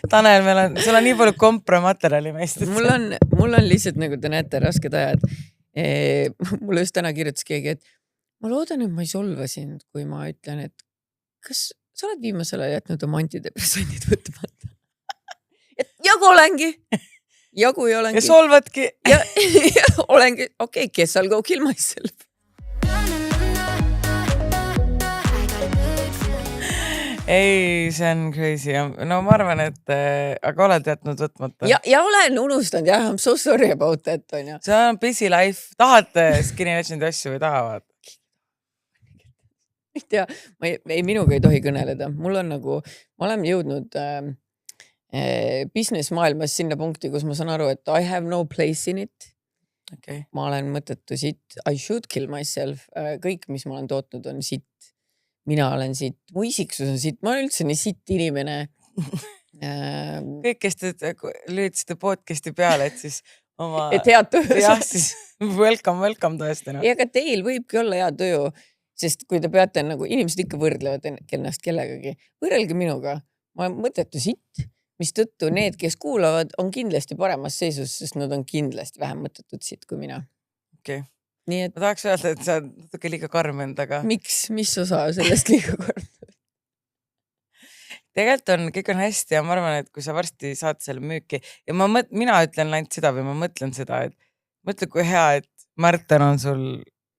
Tanel, sul on nii palju kompromaterjali meist. Mul on lihtsalt nagu te näete rasked ajad. Mulle just täna kirjutas keegi, et ma loodan, et ma ei solva sind, kui ma ütlen, et kas sa oled viimasel ajal jätnud oma antidepressandid võtmata? Et jagu olengi. Jagu ei olengi. Ja solvadki. Ja olengi. Okei, kes I'll go kill myself. Ei, see on crazy. No ma arvan, et aga oled jätnud võtmata. Ja olen unustanud, jah. I'm so sorry about that. See on busy life. Tahate Skinny Legendi asju või tahavad? Ei tea, minuga ei tohi kõneleda. Mul on nagu, ma olen jõudnud business maailmas sinna punkti, kus ma saan aru, et I have no place in it. Okay. Ma olen mõttetu sitt. I should kill myself. Kõik, mis ma olen tootnud, on sitt. Mina olen sitt. Mu isiksus on sitt. Ma olen üldse nii sitt inimene. Kõik, kes te lüüdsite podcasti peale, et siis oma... Et head tuju. Jah, siis welcome tõesti. No. Ja aga teil võibki olla hea tuju, sest kui te peate nagu, inimesed ikka võrdlevad ennast kellegagi. Võrrelge minuga. Ma olen mõttetu sitt, mis tõttu need, kes kuulavad, on kindlasti paremas seisus, sest nad on kindlasti vähem mõttetud sitt kui mina. Okei. Nii et... Ma tahaks öelda, et sa natuke liiga karm endaga. Miks? Mis osa sellest liiga karm? Tegelikult on, kõik on hästi ja ma arvan, et kui sa varsti saad selle müüki ja mina ütlen ainult seda või ma mõtlen seda, et mõtle, kui hea, et Märten on sul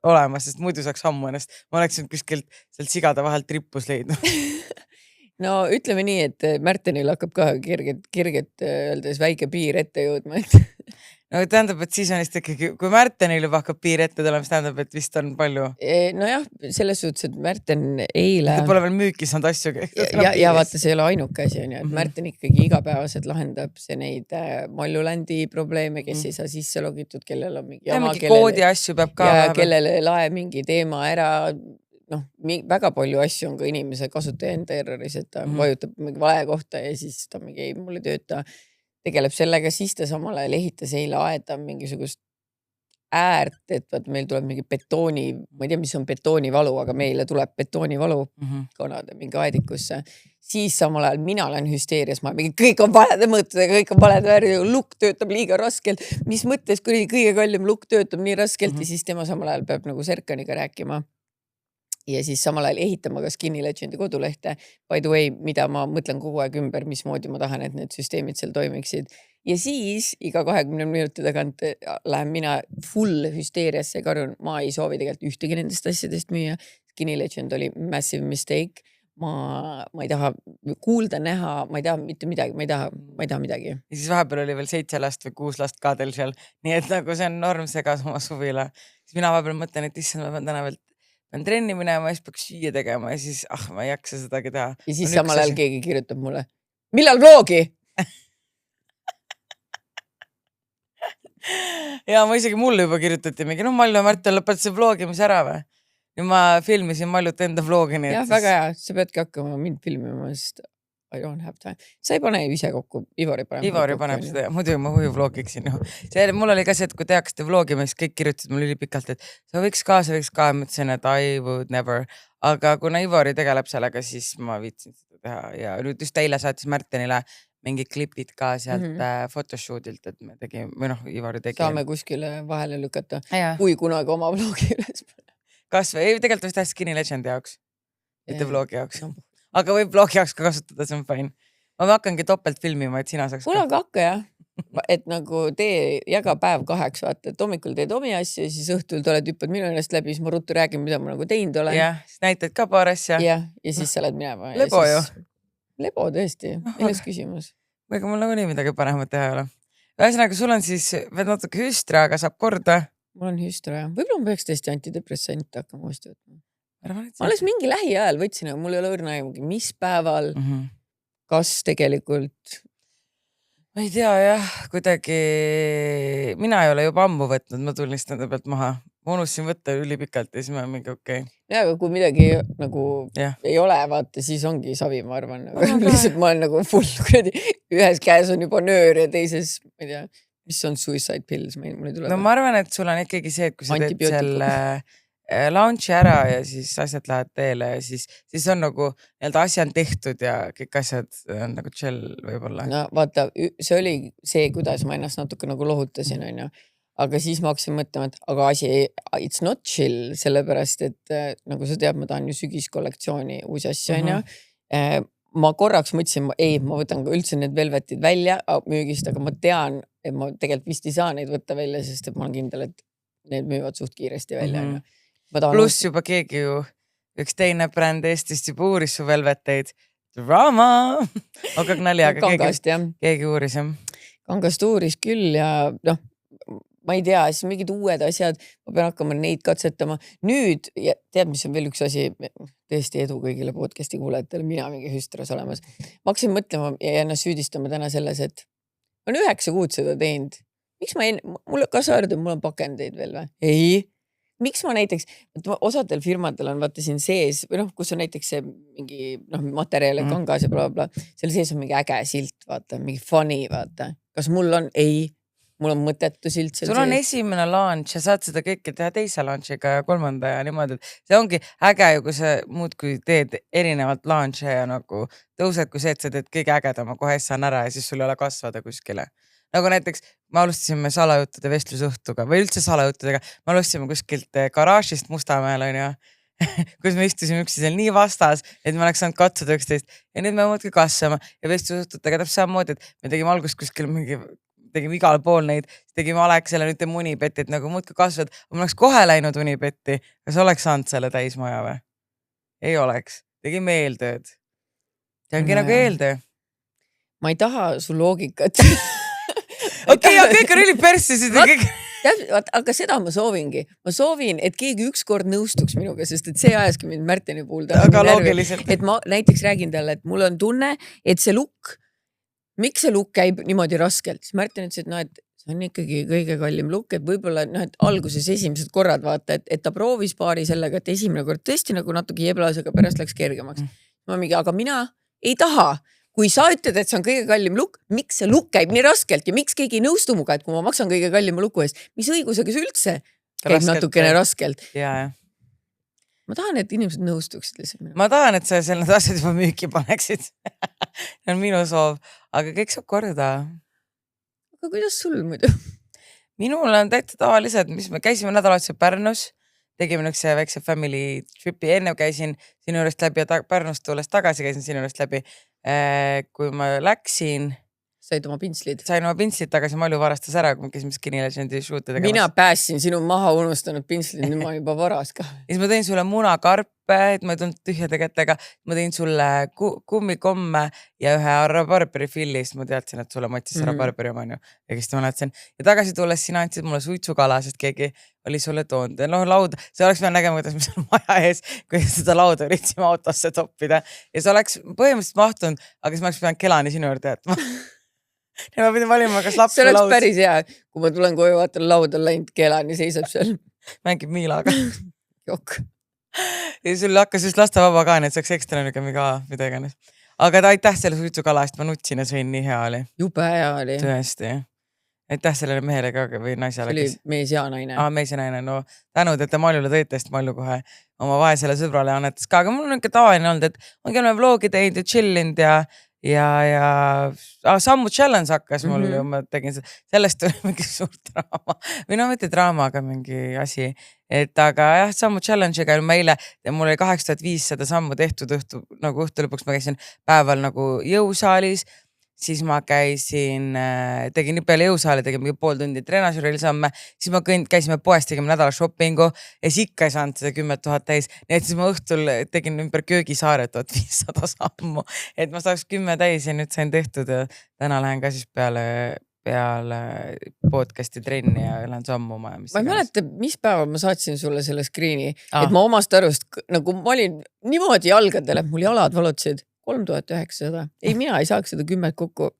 olemas, sest muidu saaks ammu ennast. Ma oleksin kuskilt sealt sigade vahelt rippus leidnud. No ütleme nii, et Märtenil hakkab ka kerget öeldes väike piir ette jõudma. No tähendab, et siis on vist ikkagi, kui Märtenil juba hakkab piir ette tulema, siis tähendab, et vist on palju. Nojah, selles suhtes, et Märten eile... Ta pole veel müüki saanud asju. Ja vaata, see ei ole ainuke asi, on ju, et Märten ikkagi igapäevaselt lahendab see neid Mollulandi probleeme, kes ei saa sisse logitud, kellel on mingi... Ja mingi koodi asju peab ka... Ja kellele lae mingi teema ära... Noh, väga palju asju on ka inimese kasutaja enda erroris, et ta vajutab mingi vale kohta ja siis ta mingi ei, mulle tööta... tegeleb sellega, siis ta samal ajal ehitas eile aeda mingisugust äärt, et vaat meil tuleb mingi betooni, ma ei tea, mis on betoonivalu, aga meile tuleb betoonivalu konade mingi aedikusse. Siis samal ajal mina olen hüsteerias, ma mingi kõik on valede mõõtudega, kõik on valede vääri, lukk töötab liiga raskelt. Mis mõttes, kui kõige kallim lukk töötab nii raskelt ja siis tema samal ajal peab nagu Serkaniga rääkima. Ja siis samal ajal ehitama ka Skinny Legendi kodulehte. By the way, mida ma mõtlen kogu aeg ümber, mismoodi ma tahan, et need süsteemid seal toimiksid. Ja siis iga 20 minuti tagant lähen mina full hüsteeriasse ja karun, ma ei soovi tegelikult ühtegi nendest asjadest müüa. Skinny Legend oli massive mistake. Ma ei taha kuulda, näha, ma ei taha mitte midagi, ma ei taha midagi. Ja siis vahepeal oli veel 7 last või 6 last ka teil seal. Nii et nagu see on norm segas oma suvila. Siis mina vahepeal mõtlen, et issand, ma pean täna veel pean trenni minema ja siis peaks süüa tegema ja siis ma ei jaksa sedagi teha. Ja siis samal ajal keegi kirjutab mulle, millal vlogi? Ja ma isegi mulle juba kirjutati mingi, Mallu ja Märten lõpetas see vlogimise ära või? Ja ma filmisin Mallut enda vlogi. Jah, väga hea, sa peadki hakkama mind filmima, sest I don't have time. Sa ei pane ise kokku, Ivari paneb seda ja muidu ma huju vlogiksin. Mul oli ka see, et kui tehaksite vlogima, siis kõik kirjutasid mul ülipikalt, et sa võiks ka, mõtlesin, et I would never. Aga kuna Ivari tegeleb sellega, siis ma viitsin seda teha ja nüüd just eile saatis Märtenile mingi klipid ka sealt photoshoodilt, et me tegime, või Ivari tegi. Saame kuskile vahele lükata, kui kunagi oma vlogi üles. Kas või, tegelikult vist Skinny Legendi jaoks, mitte vlogi jaoks. Aga võib vlogi jaoks ka kasutada, see on fine. Ma hakkangi topelt filmima, et sina saaks ka. Kuule hakka jah, et nagu jaga päev 2, vaata, et hommikul teed omi asju ja siis õhtul tuled hüppad minu ennast läbi, siis ma ruttu räägin, mida ma nagu teinud olen. Jah, siis näitad ka paar asja. Ja siis sa lähed minema. Lebo ju. Lebo tõesti, milles küsimus. Ega mul nagu nii midagi paremat teha ei ole. Ühesõnaga, sul on siis veel natuke hüstra, aga saab korda. Mul on hüstra, jah. Võib-olla ma peaks tõesti antidepressant hakkama uuesti võtma. Ma alles mingi lähiajal võtsin, aga mul ei ole õrna aimugi, mis päeval, kas tegelikult... Ma ei tea, jah, kuidagi... Mina ei ole juba ammu võtnud, ma tunnist nende pealt maha. Ma unustasin võtta ülipikalt ja siis ma mingi okei. Ja, aga kui midagi nagu ei ole, vaata, siis ongi savi, ma arvan. Lihtsalt ma olen nagu full kuradi. Ühes käes on juba nöör ja teises, ma ei tea, mis on suicide pills? No ma arvan, et sul on ikkagi see, et kui sa teed selle... launch'i ära ja siis asjad lähevad teele ja siis on nagu nii-öelda asja on tehtud ja kõik asjad on nagu chill võib-olla. No vaata, see oli see, kuidas ma ennast natuke nagu lohutasin, on ju. Aga siis ma hakkasin mõtlema, et aga asi, it's not chill, sellepärast, et nagu sa tead, ma tahan ju sügiskollektsiooni uusi asju, on ju. Ma korraks mõtlesin, ma võtan ka üldse need velvetid välja müügist, aga ma tean, et ma tegelikult vist ei saa neid võtta välja, sest et ma olen kindel, et need müüvad suht kiiresti välja. Pluss juba keegi ju, üks teine bränd Eestist juba uuris su velveteid. Drama! Aga nali, aga keegi uuris. Kangast uuris küll ja noh, ma ei tea, siis mingid uued asjad, ma pean hakkama neid katsetama. Nüüd, tead, mis on veel üks asi, tõesti edu kõigile podcasti kuulajatele, mina mingi hüstras olemas. Ma hakkasin mõtlema ja ennast süüdistama täna selles, et ma olen 9 kuud seda teinud. Miks kas sa arvad, et mul on pakendeid veel või? Ei. Miks ma näiteks, osadel firmadel on vaata siin sees, või noh, kus on näiteks see mingi materjale kangas ja bla bla, seal sees on mingi äge silt, vaata, mingi funny, vaata. Kas mul on? Ei. Mul on mõttetu silt. Sul on esimene launch ja saad seda kõike teha teise launchiga ja 3. ja niimoodi. See ongi äge ju, kui sa muud kui teed erinevalt launche ja nagu tõused, kui see, et sa teed kõige ägedama kohe saan ära ja siis sul ei ole kasvada kuskile. Nagu näiteks me alustasime salajuttude vestlusõhtuga või üldse salajuttudega. Me alustasime kuskilt garaažist Mustamäel on ju, kus me istusime üksteisel nii vastas, et me oleks saanud katsuda 11 ja nüüd me muudki kasvama ja vestlusõhtutega täpselt samamoodi, et me tegime algust kuskil tegime igal pool neid, tegime Alexele nüüd teeme Unibetti, et nagu muudki kasvad. Ma oleks kohe läinud Unibetti. Kas oleks saanud selle täismaja või? Ei oleks. Tegime eeltööd. See ongi nagu eeltöö. Ma ei taha su loogikat. Okei, ja kõik on üli perssisid. Aga seda ma soovingi. Ma soovin, et keegi ükskord nõustuks minuga, sest et see ajaski mind Märteni puhul. Aga loogiliselt. Et ma näiteks räägin talle, et mul on tunne, et see lukk, miks see lukk käib niimoodi raskelt? Siis Märten ütles, et et see on ikkagi kõige kallim lukk, et võib-olla et alguses esimesed korrad vaata, et ta proovis paari sellega, et esimene kord tõesti nagu natuke jeblas, aga pärast läks kergemaks. Aga mina ei taha. Kui sa ütled, et see on kõige kallim lukk, miks see lukk käib nii raskelt ja miks keegi ei nõustu muga, et kui ma maksan kõige kallima luku eest, mis õigusega see üldse käib natukene raskelt? Ja. Ma tahan, et inimesed nõustuksid lihtsalt. Ma tahan, et sa need asjad juba müüki paneksid. See on minu soov, aga kõik saab korda. Aga kuidas sul muidu? Minul on täitsa tavalised, mis me käisime nädalaotse Pärnus, tegime üks väikse family tripi, enne käisin sinu juurest läbi ja Pärnust tulles tagasi käisin sinu juurest läbi. Kui ma läksin... Sain oma pintslid tagasi, Malju varastas ära, kui me käisime Skinny Legendi shoot'e tegemas. Mina päässin sinu maha unustanud pintslid, nüüd ma juba varas ka. Ja siis ma tõin sulle munakarpe, et ma ei tulnud tühjade kätega. Ma tõin sulle kummikomme ja ühe Arra Barberi fillist. Ma teadsin, et sulle matsis Arra Barberi oma ju. Ja kes ma näetasin. Ja tagasi tulles sina andsid mulle suitsukala, sest keegi oli sulle toonud. Ja lauda, see oleks peal nägema, kuidas me seal maja ees, kui seda lauda üritsime autosse toppida. Ja see oleks põhimõtteliselt mahtunud, aga siis ma oleks pidanud kelani sinu juurde jätma. Ja ma pidin valima, kas laps see oleks laud. Päris hea, kui ma tulen koju, vaatan laud on läinud kelani, seisab seal. Mängib Miilaga. Jokk. Ja sul hakkas just lastevaba ka, nii et saaks ekstra nügemiga mida iganes. Aga aitäh selle suitsukala eest, ma nutsin ja sõin nii hea oli. Jube hea oli. Tõesti. Aitäh sellele mehele ka või naisele. See oli mees ja naine. Mees ja naine. No tänud, et te Maljule tõite, sest Malju kohe oma vaesele sõbrale annetas ka. Aga mul on ikka tavaline olnud, et ongi oleme vlogi teinud ja chillinud ja sammu challenge hakkas mul ju, ma tegin sellest tuli mingi suur draama või mitte draama, aga mingi asi, et aga jah, sammu challenge'iga ma eile, mul oli 8500 sammu tehtud nagu õhtu lõpuks ma käisin päeval nagu jõusaalis, siis ma käisin, tegin nii peale jõusaali, tegin mingi pool tundi trenažuril samme, siis ma käisime poest, tegime nädala shoppingu ja siis ikka ei saanud seda 10 000 täis. Nii et siis ma õhtul tegin ümber köögisaare 1500 sammu, et ma saaks 10 täis ja nüüd sain tehtud ja täna lähen ka siis peale podcasti trenni ja lähen sammuma. Ma ei mäleta, mis päeval ma saatsin sulle selle screeni, et ma omast arust, nagu ma olin niimoodi jalgadel, et mul jalad valutasid 3900. Ei, mina ei saaks seda 10 kokku.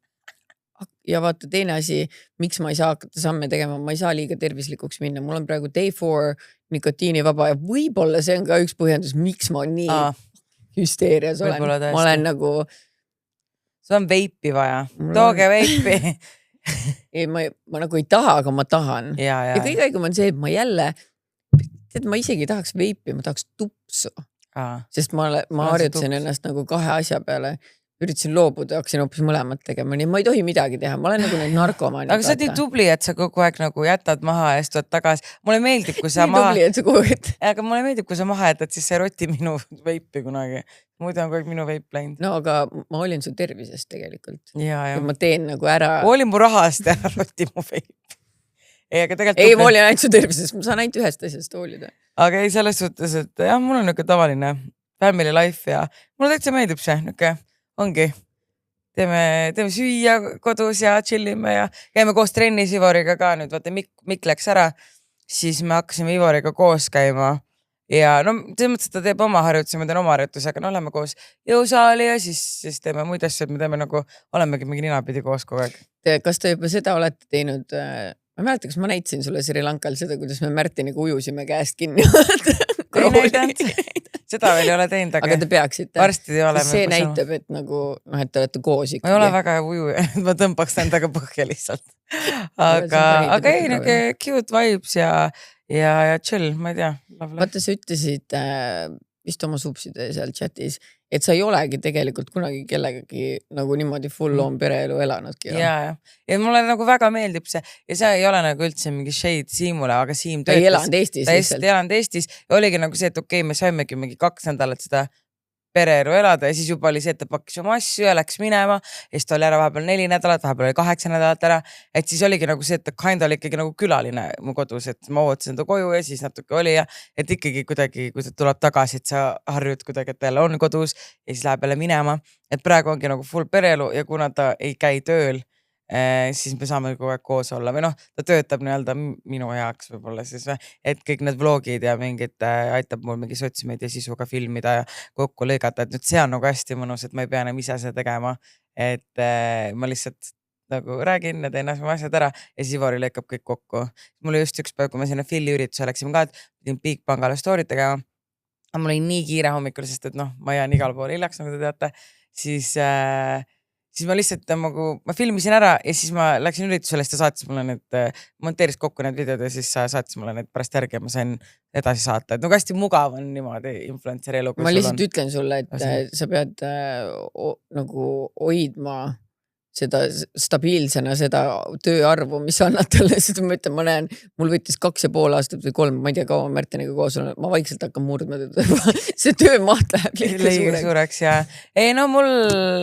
Ja vaata teine asi, miks ma ei saa hakata samme tegema, ma ei saa liiga tervislikuks minna. Mul on praegu day 4 nikotiinivaba ja võib-olla see on ka üks põhjendus, miks ma nii hüsteerias olen. Ma olen nagu... Sul on veipi vaja. Tooge veipi. Ei, ma nagu ei taha, aga ma tahan. Ja kõige õigem on see, et ma jälle tead, ma isegi ei tahaks veipi, ma tahaks tupsu, Aa. sest ma on see harjutasin tups? ennast nagu 2 asja peale. Üritasin loobuda, hakkasin hoopis mõlemat tegema, nii ma ei tohi midagi teha, ma olen nagu need narkomaanid. Aga sa oled nii tubli, et sa kogu aeg nagu jätad maha ja siis tuled tagasi. Mulle meeldib, kui sa nii maha... tubli, et sa kogu aeg... Aga mulle meeldib, kui sa maha jätad, siis sa ei roti minu veipi kunagi. Muidu on kogu aeg minu veip läinud. No aga ma olin su tervisest tegelikult. Ja. Ma teen nagu ära... Oli mu rahast ja roti mu veip. Ei, aga tegelikult... Ei, ma olin ainult su tervisest, ma saan ainult ühest asjast hoolida. Aga ei selles suhtes, et jah, mul on niuke tavaline family life ja mulle täitsa meeldib see, niuke ongi. Teeme süüa kodus ja chillime ja käime koos trennis Ivoriga ka nüüd. Vaata, Mikk läks ära, siis me hakkasime Ivoriga koos käima ja no selles mõttes, et ta teeb oma harjutusi, ma teen oma harjutusi, aga no oleme koos jõusaali ja siis teeme muid asju, et me teeme nagu, olemegi mingi ninapidi koos kogu aeg. Kas te juba seda olete teinud? Ma ei mäleta, kas ma näitasin sulle Sri Lankal seda, kuidas me Märtiniga ujusime käest kinni. Ei näidanud. Seda veel ei ole teinud, aga te peaksite. Varsti ei ole. See näitab, et nagu, noh, et te olete koos ikkagi. Ma ei ole väga uju, et ma tõmbaks endaga põhja lihtsalt. Aga ei, nagu cute vibes ja chill, ma ei tea. Vaata, sa ütlesid vist oma subside seal chatis, et sa ei olegi tegelikult kunagi kellegagi nagu niimoodi full on pereelu elanudki. Ja mulle nagu väga meeldib see ja see ei ole nagu üldse mingi shade Siimule, aga Siim töötas. Ei elanud Eestis. Ta ei elanud Eestis ja oligi nagu see, et okei, me saimegi mingi 2 nädalat seda pereelu elada ja siis juba oli see, et ta pakkis oma asju ja läks minema ja siis ta oli ära vahepeal 4 nädalat, vahepeal oli 8 nädalat ära, et siis oligi nagu see, et ta kind oli ikkagi nagu külaline mu kodus, et ma ootasin ta koju ja siis natuke oli ja et ikkagi kuidagi, kui ta tuleb tagasi, et sa harjud kuidagi, et ta jälle on kodus ja siis läheb jälle minema, et praegu ongi nagu full pereelu ja kuna ta ei käi tööl, siis me saame kogu aeg koos olla või noh, ta töötab nii-öelda minu heaks võib-olla siis, et kõik need vlogid ja mingid aitab mul mingi sotsimeedia sisuga filmida ja kokku lõigata, et nüüd see on nagu hästi mõnus, et ma ei pea enam ise seda tegema, et ma lihtsalt nagu räägin ja teen asjad ära ja siis Ivari lõikab kõik kokku. Mul oli just üks päev, kui me sinna Philly ürituse läksime ka, et pidin Bigpangale story't tegema, aga mul oli nii kiire hommikul, sest et noh, ma jään igal pool hiljaks, nagu te teate, siis ma lihtsalt nagu, ma filmisin ära ja siis ma läksin üritusele, siis ta saatis mulle need, monteeris kokku need videod ja siis saatis mulle need pärast järgi ja ma sain edasi saata. Et nagu hästi mugav on niimoodi influenceri elu. Ma lihtsalt ütlen sulle, et sa pead nagu hoidma seda stabiilsena seda tööarvu, mis annad talle, sest ma ütlen, ma näen, mul võttis 2,5 aastat või 3, ma ei tea, kaua Märtiniga koos on, ma vaikselt hakkan murdma, see töömaht läheb liiga suureks ja ei no mul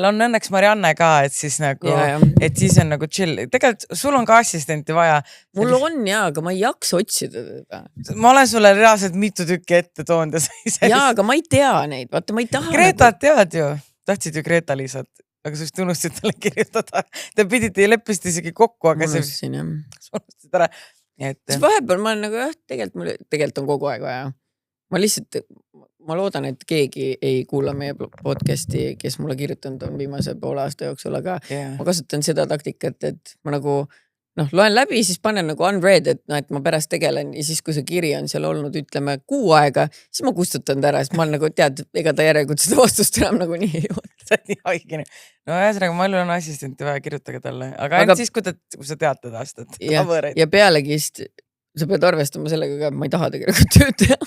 on õnneks Marianne ka, et siis nagu, et siis on nagu chill. Tegelikult sul on ka assistenti vaja. Mul on jaa, aga ma ei jaksa otsida teda. Ma olen sulle reaalselt mitu tükki ette toonud ja sa ise. Jaa, aga ma ei tea neid, vaata ma ei taha. Greetat tead ju, tahtsid ju Greeta-Liisat. Aga sa just unustasid talle kirjutada. Te pidite ja leppisite isegi kokku, aga sa unustasid ära. Siis vahepeal ma olen nagu jah, tegelikult on kogu aeg vaja. Ma loodan, et keegi ei kuula meie podcasti, kes mulle kirjutanud on viimase poole aasta jooksul, aga ma kasutan seda taktikat, et ma nagu loen läbi, siis panen nagu unread, et ma pärast tegelen ja siis, kui see kiri on seal olnud, ütleme 6 aega, siis ma kustutan ta ära, siis ma olen nagu tead, ega ta järelikult seda vastust enam nagu nii ei ole. See on nii haigine. No ühesõnaga, ma on assistenti vaja, kirjutage talle, aga ainult siis, kui sa tead teda aastat. Ja pealegi sa pead arvestama sellega ka, et ma ei taha tegelikult tööd teha.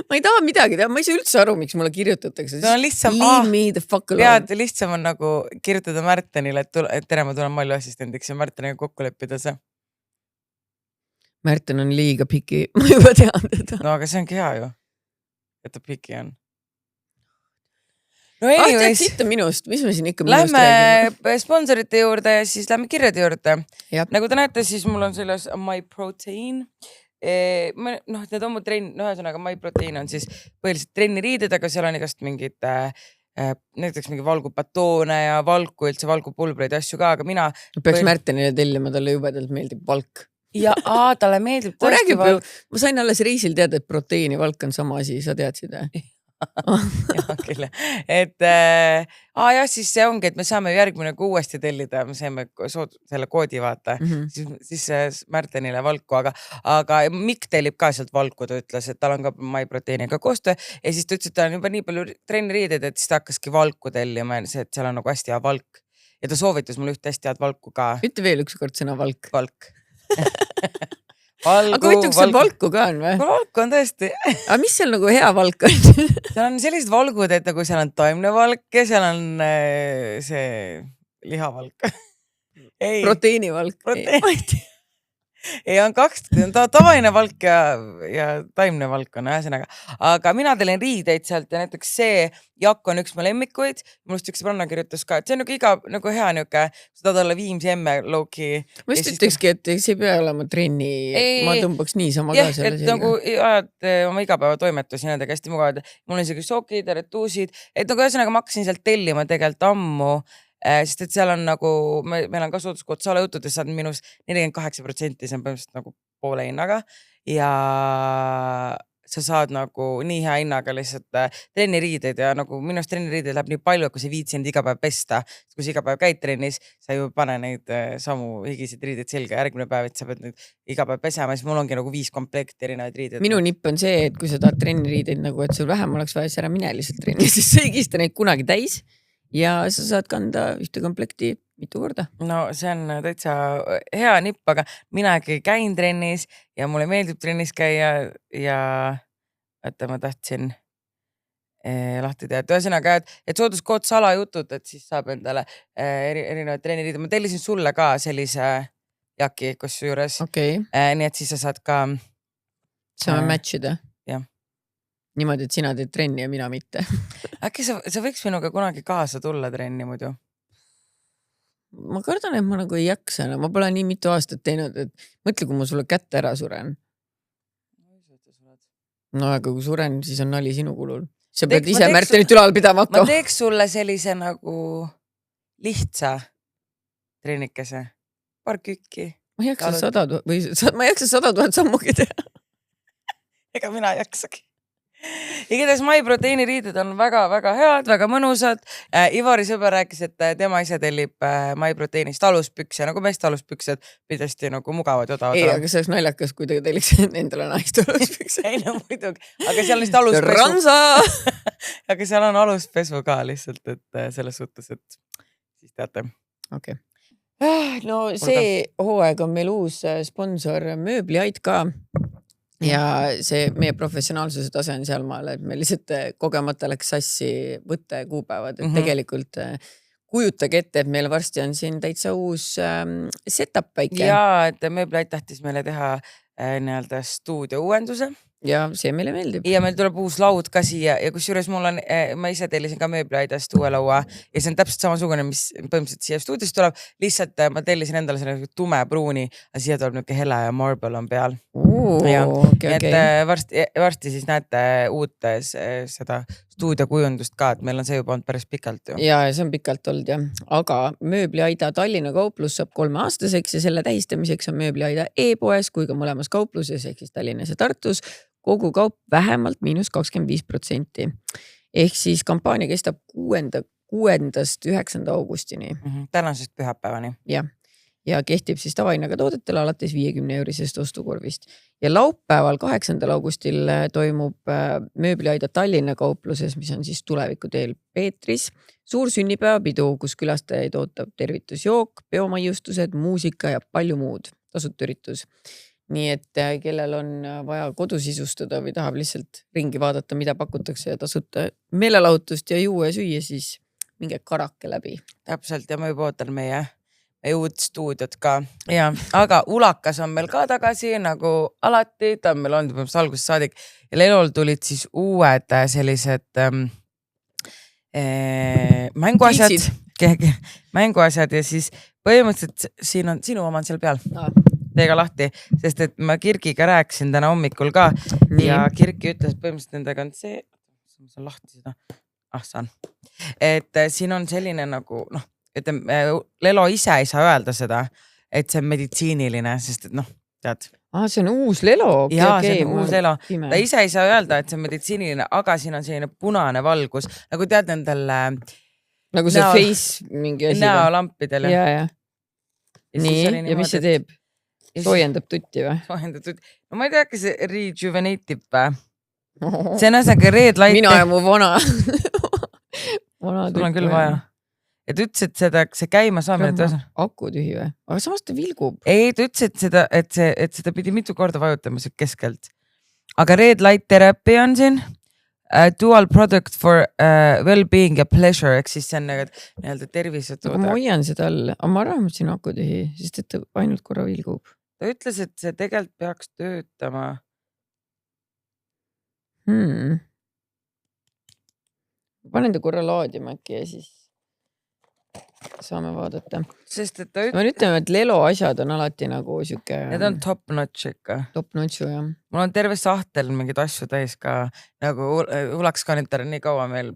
Ma ei taha midagi teha, ma ei saa üldse aru, miks mulle kirjutatakse. Leave me the fuck alone. Tead, lihtsam on nagu kirjutada Märtenile, et tere, ma tulen Malju assistendiks ja Märteniga kokku leppida see. Märten on liiga piki, ma juba tean teda. No aga see ongi hea ju, et ta piki on. No anyways, sitta minust, mis me siin ikka minust räägime? Lähme sponsorite juurde ja siis lähme kirjade juurde. Jab. Nagu te näete, siis mul on selles MyProtein. Need on mu ühesõnaga MyProtein on siis põhiliselt trenniriided, aga seal on igast mingid näiteks mingi valgupatoone ja valku, üldse valgupulbreid asju ka, aga mina peaks Märtenile tellima, talle jubedalt meeldib valk. Ja talle meeldib tõesti valk. Ma sain alles reisil teada, et proteiini valk on sama asi, sa teadsid? Ja, küll. Et siis see ongi, et me saame järgmine kuu uuesti tellida, me saime selle koodi vaata, siis Märtenile valku, aga Mikk tellib ka sealt valku, ta ütles, et tal on ka MyProteiniga koostöö ja siis ta ütles, et ta on juba nii palju trenniriided, et siis ta hakkaski valku tellima, et seal on nagu hästi hea valk ja ta soovitas mul üht hästi head valku ka. Ütle veel ükskord sõna valk. Valk. valgu. Aga huvitav, kas seal valku ka on või? Valku on tõesti. Aga mis seal nagu hea valk on? Seal on sellised valgud, et nagu seal on taimne valk ja seal on see lihavalk. Proteiinivalk. Ei, on kaks, tavaline valk ja taimne valk on ühesõnaga. Aga mina tellin riideid sealt ja näiteks see jakk on üks mu lemmikuid. Mul üks sõbranna kirjutas ka, et see on nagu hea niuke, sa tahad olla Viimsi emme low-key. Ma just ütlekski, et see ei pea olema trenni, ma tõmbaks niisama ka selle selga. Nagu ajad oma igapäevatoimetusi nendega hästi mugavad. Mul on isegi sokid ja retuusid. Et nagu ühesõnaga ma hakkasin sealt tellima tegelikult ammu. Sest et seal on nagu, meil on ka sooduskood Sala jutudes saad minus 48%, see on põhimõtteliselt nagu poole hinnaga ja sa saad nagu nii hea hinnaga lihtsalt trenniriideid ja nagu minust trenniriideid läheb nii palju, kui sa viitsinud iga päev pesta. Kui sa iga päev käid trennis, sa ju pane neid samu higisid riideid selga järgmine päev, et sa pead nüüd iga päev pesema, siis mul ongi nagu 5 komplekti erinevaid riideid. Minu nipp on see, et kui sa tahad trenniriideid nagu, et sul vähem oleks vaja, siis ära mine lihtsalt trenni, siis sa ei kista neid kunagi täis. Ja sa saad kanda ühte komplekti mitu korda. No see on täitsa hea nipp, aga minagi käin trennis ja mulle meeldib trennis käia ja ma tahtsin lahti teha. Ühesõnaga, et sooduskood Sala jutud, et siis saab endale erinevaid trenniriide. Ma tellisin sulle ka sellise jaki kusjuures. Okay. Nii et siis sa saad ka saame matchida. Jah. Niimoodi, et sina teed trenni ja mina mitte. Äkki sa võiks minuga kunagi kaasa tulla trenni muidu? Ma kardan, et ma nagu ei jaksa. Ma pole nii mitu aastat teinud, et mõtle, kui ma sulle kätte ära suren. No aga kui suren, siis on nali sinu kulul. Sa pead ise Märtenit ülal pidama hakkama. Ma teeks sulle sellise nagu lihtsa trennikese. Paar kükki. Ma ei jaksa 100 000 sammugi teha. Ega mina ei jaksagi. Igatahes MyProteini riided on väga-väga head, väga mõnusad. Ivari sõber rääkis, et tema ise tellib MyProteinist aluspükse, nagu meest aluspüksed pidesti nagu mugavad ja odavad. Ei, aga see oleks naljakas, kui ta telliks endale naist aluspükse. Ei, no muidugi. Aga seal on lihtsalt aluspesu. Ransa! Aga seal on aluspesu ka lihtsalt, et selles suhtes, et siis teate. Okay. No see hooaeg on meil uus sponsor Mööbliaid ka. Ja see meie professionaalsuse tase on sealmaal, et me lihtsalt kogemata läks sassi võtte kuupäevad, et tegelikult kujutage ette, et meil varsti on siin täitsa uus setup väike. Ja, et Mööbliaid tahtis meile teha nii-öelda stuudio uuenduse. Ja see meile meeldib. Ja meil tuleb uus laud ka siia ja kusjuures ma ise tellisin ka Mööbliaidast uue laua ja see on täpselt samasugune, mis põhimõtteliselt siia stuudiost tuleb. Lihtsalt ma tellisin endale selle tume pruuni, aga siia tuleb niuke hele ja marble on peal. Okay. Et varsti siis näete uut seda stuudiokujundust ka, et meil on see juba olnud päris pikalt ju. Ja see on pikalt olnud jah. Aga Mööbliaida Tallinna kauplus saab 3 aastaseks ja selle tähistamiseks on Mööbliaida e-poes kui ka mõlemas kaupluses ehk siis Tallinnas ja Tartus kogu kaup vähemalt -25%. Ehk siis kampaania kestab 6.–9. augustini. Tänasest pühapäevani. Ja kehtib siis tavahinnaga toodetele alates 50-eurisest ostukorvist. Ja laupäeval 8. augustil toimub Mööbliaida Tallinna kaupluses, mis on siis tulevikuteel Peetris. Suur sünnipäevapidu, kus külastajaid ootab tervitusjook, peomaiustused, muusika ja palju muud. Tasuta üritus. Nii et kellel on vaja kodus isustada või tahab lihtsalt ringi vaadata, mida pakutakse ja tasuta meelelahutust ja juua ja süüa, siis minge karake läbi. Täpselt ja ma juba ootan meie uut stuudiot ka. Ja, aga Ulakas on meil ka tagasi nagu alati, ta on meil olnud põhimõtteliselt algusest saadik ja Lelol tulid siis uued sellised mänguasjad ja siis põhimõtteliselt siin on sinu oma seal peal. Teega lahti, sest et ma Kirgiga rääkisin täna hommikul ka ja Kirgi ütles, et põhimõtteliselt nendega on see, ma saan lahti seda, saan, et siin on selline nagu, Lelo ise ei saa öelda seda, et see on meditsiiniline, sest et tead. See on uus Lelo? Jaa, see on uus Lelo. Ta ise ei saa öelda, et see on meditsiiniline, aga siin on selline punane valgus, nagu tead nendel nagu see face mingi asi. Näolampidel. Ja. Nii, ja mis see teeb? Soojendab tutti või? Soojendab tutti. No ma ei tea, kas see rejuvenatib või? See on ühesõnaga red light. Mina ja mu vana. Sul on küll vaja. ja ta ütles, et see käima saamine. Aku tühi või? Aga samas ta vilgub. Ei, ta ütles, et seda pidi mitu korda vajutama keskelt. Aga Red Light Therapy on siin. Dual product for well-being ja pleasure, ehk siis see on nii-öelda tervisetooda. Aga ma hoian seda all, aga ma arvan, et siin aku tühi, sest et ta ainult korra vilgub. Ta ütles, et see tegelikult peaks töötama. Panen ta korra laadima äkki ja siis saame vaadata. Sest et ma ütleme, et Lelo asjad on alati nagu siuke... Need on top notch ikka. Top notchu, jah. Mul on terve sahtel mingid asju täis ka, nagu Ulakskannitar on nii kaua meil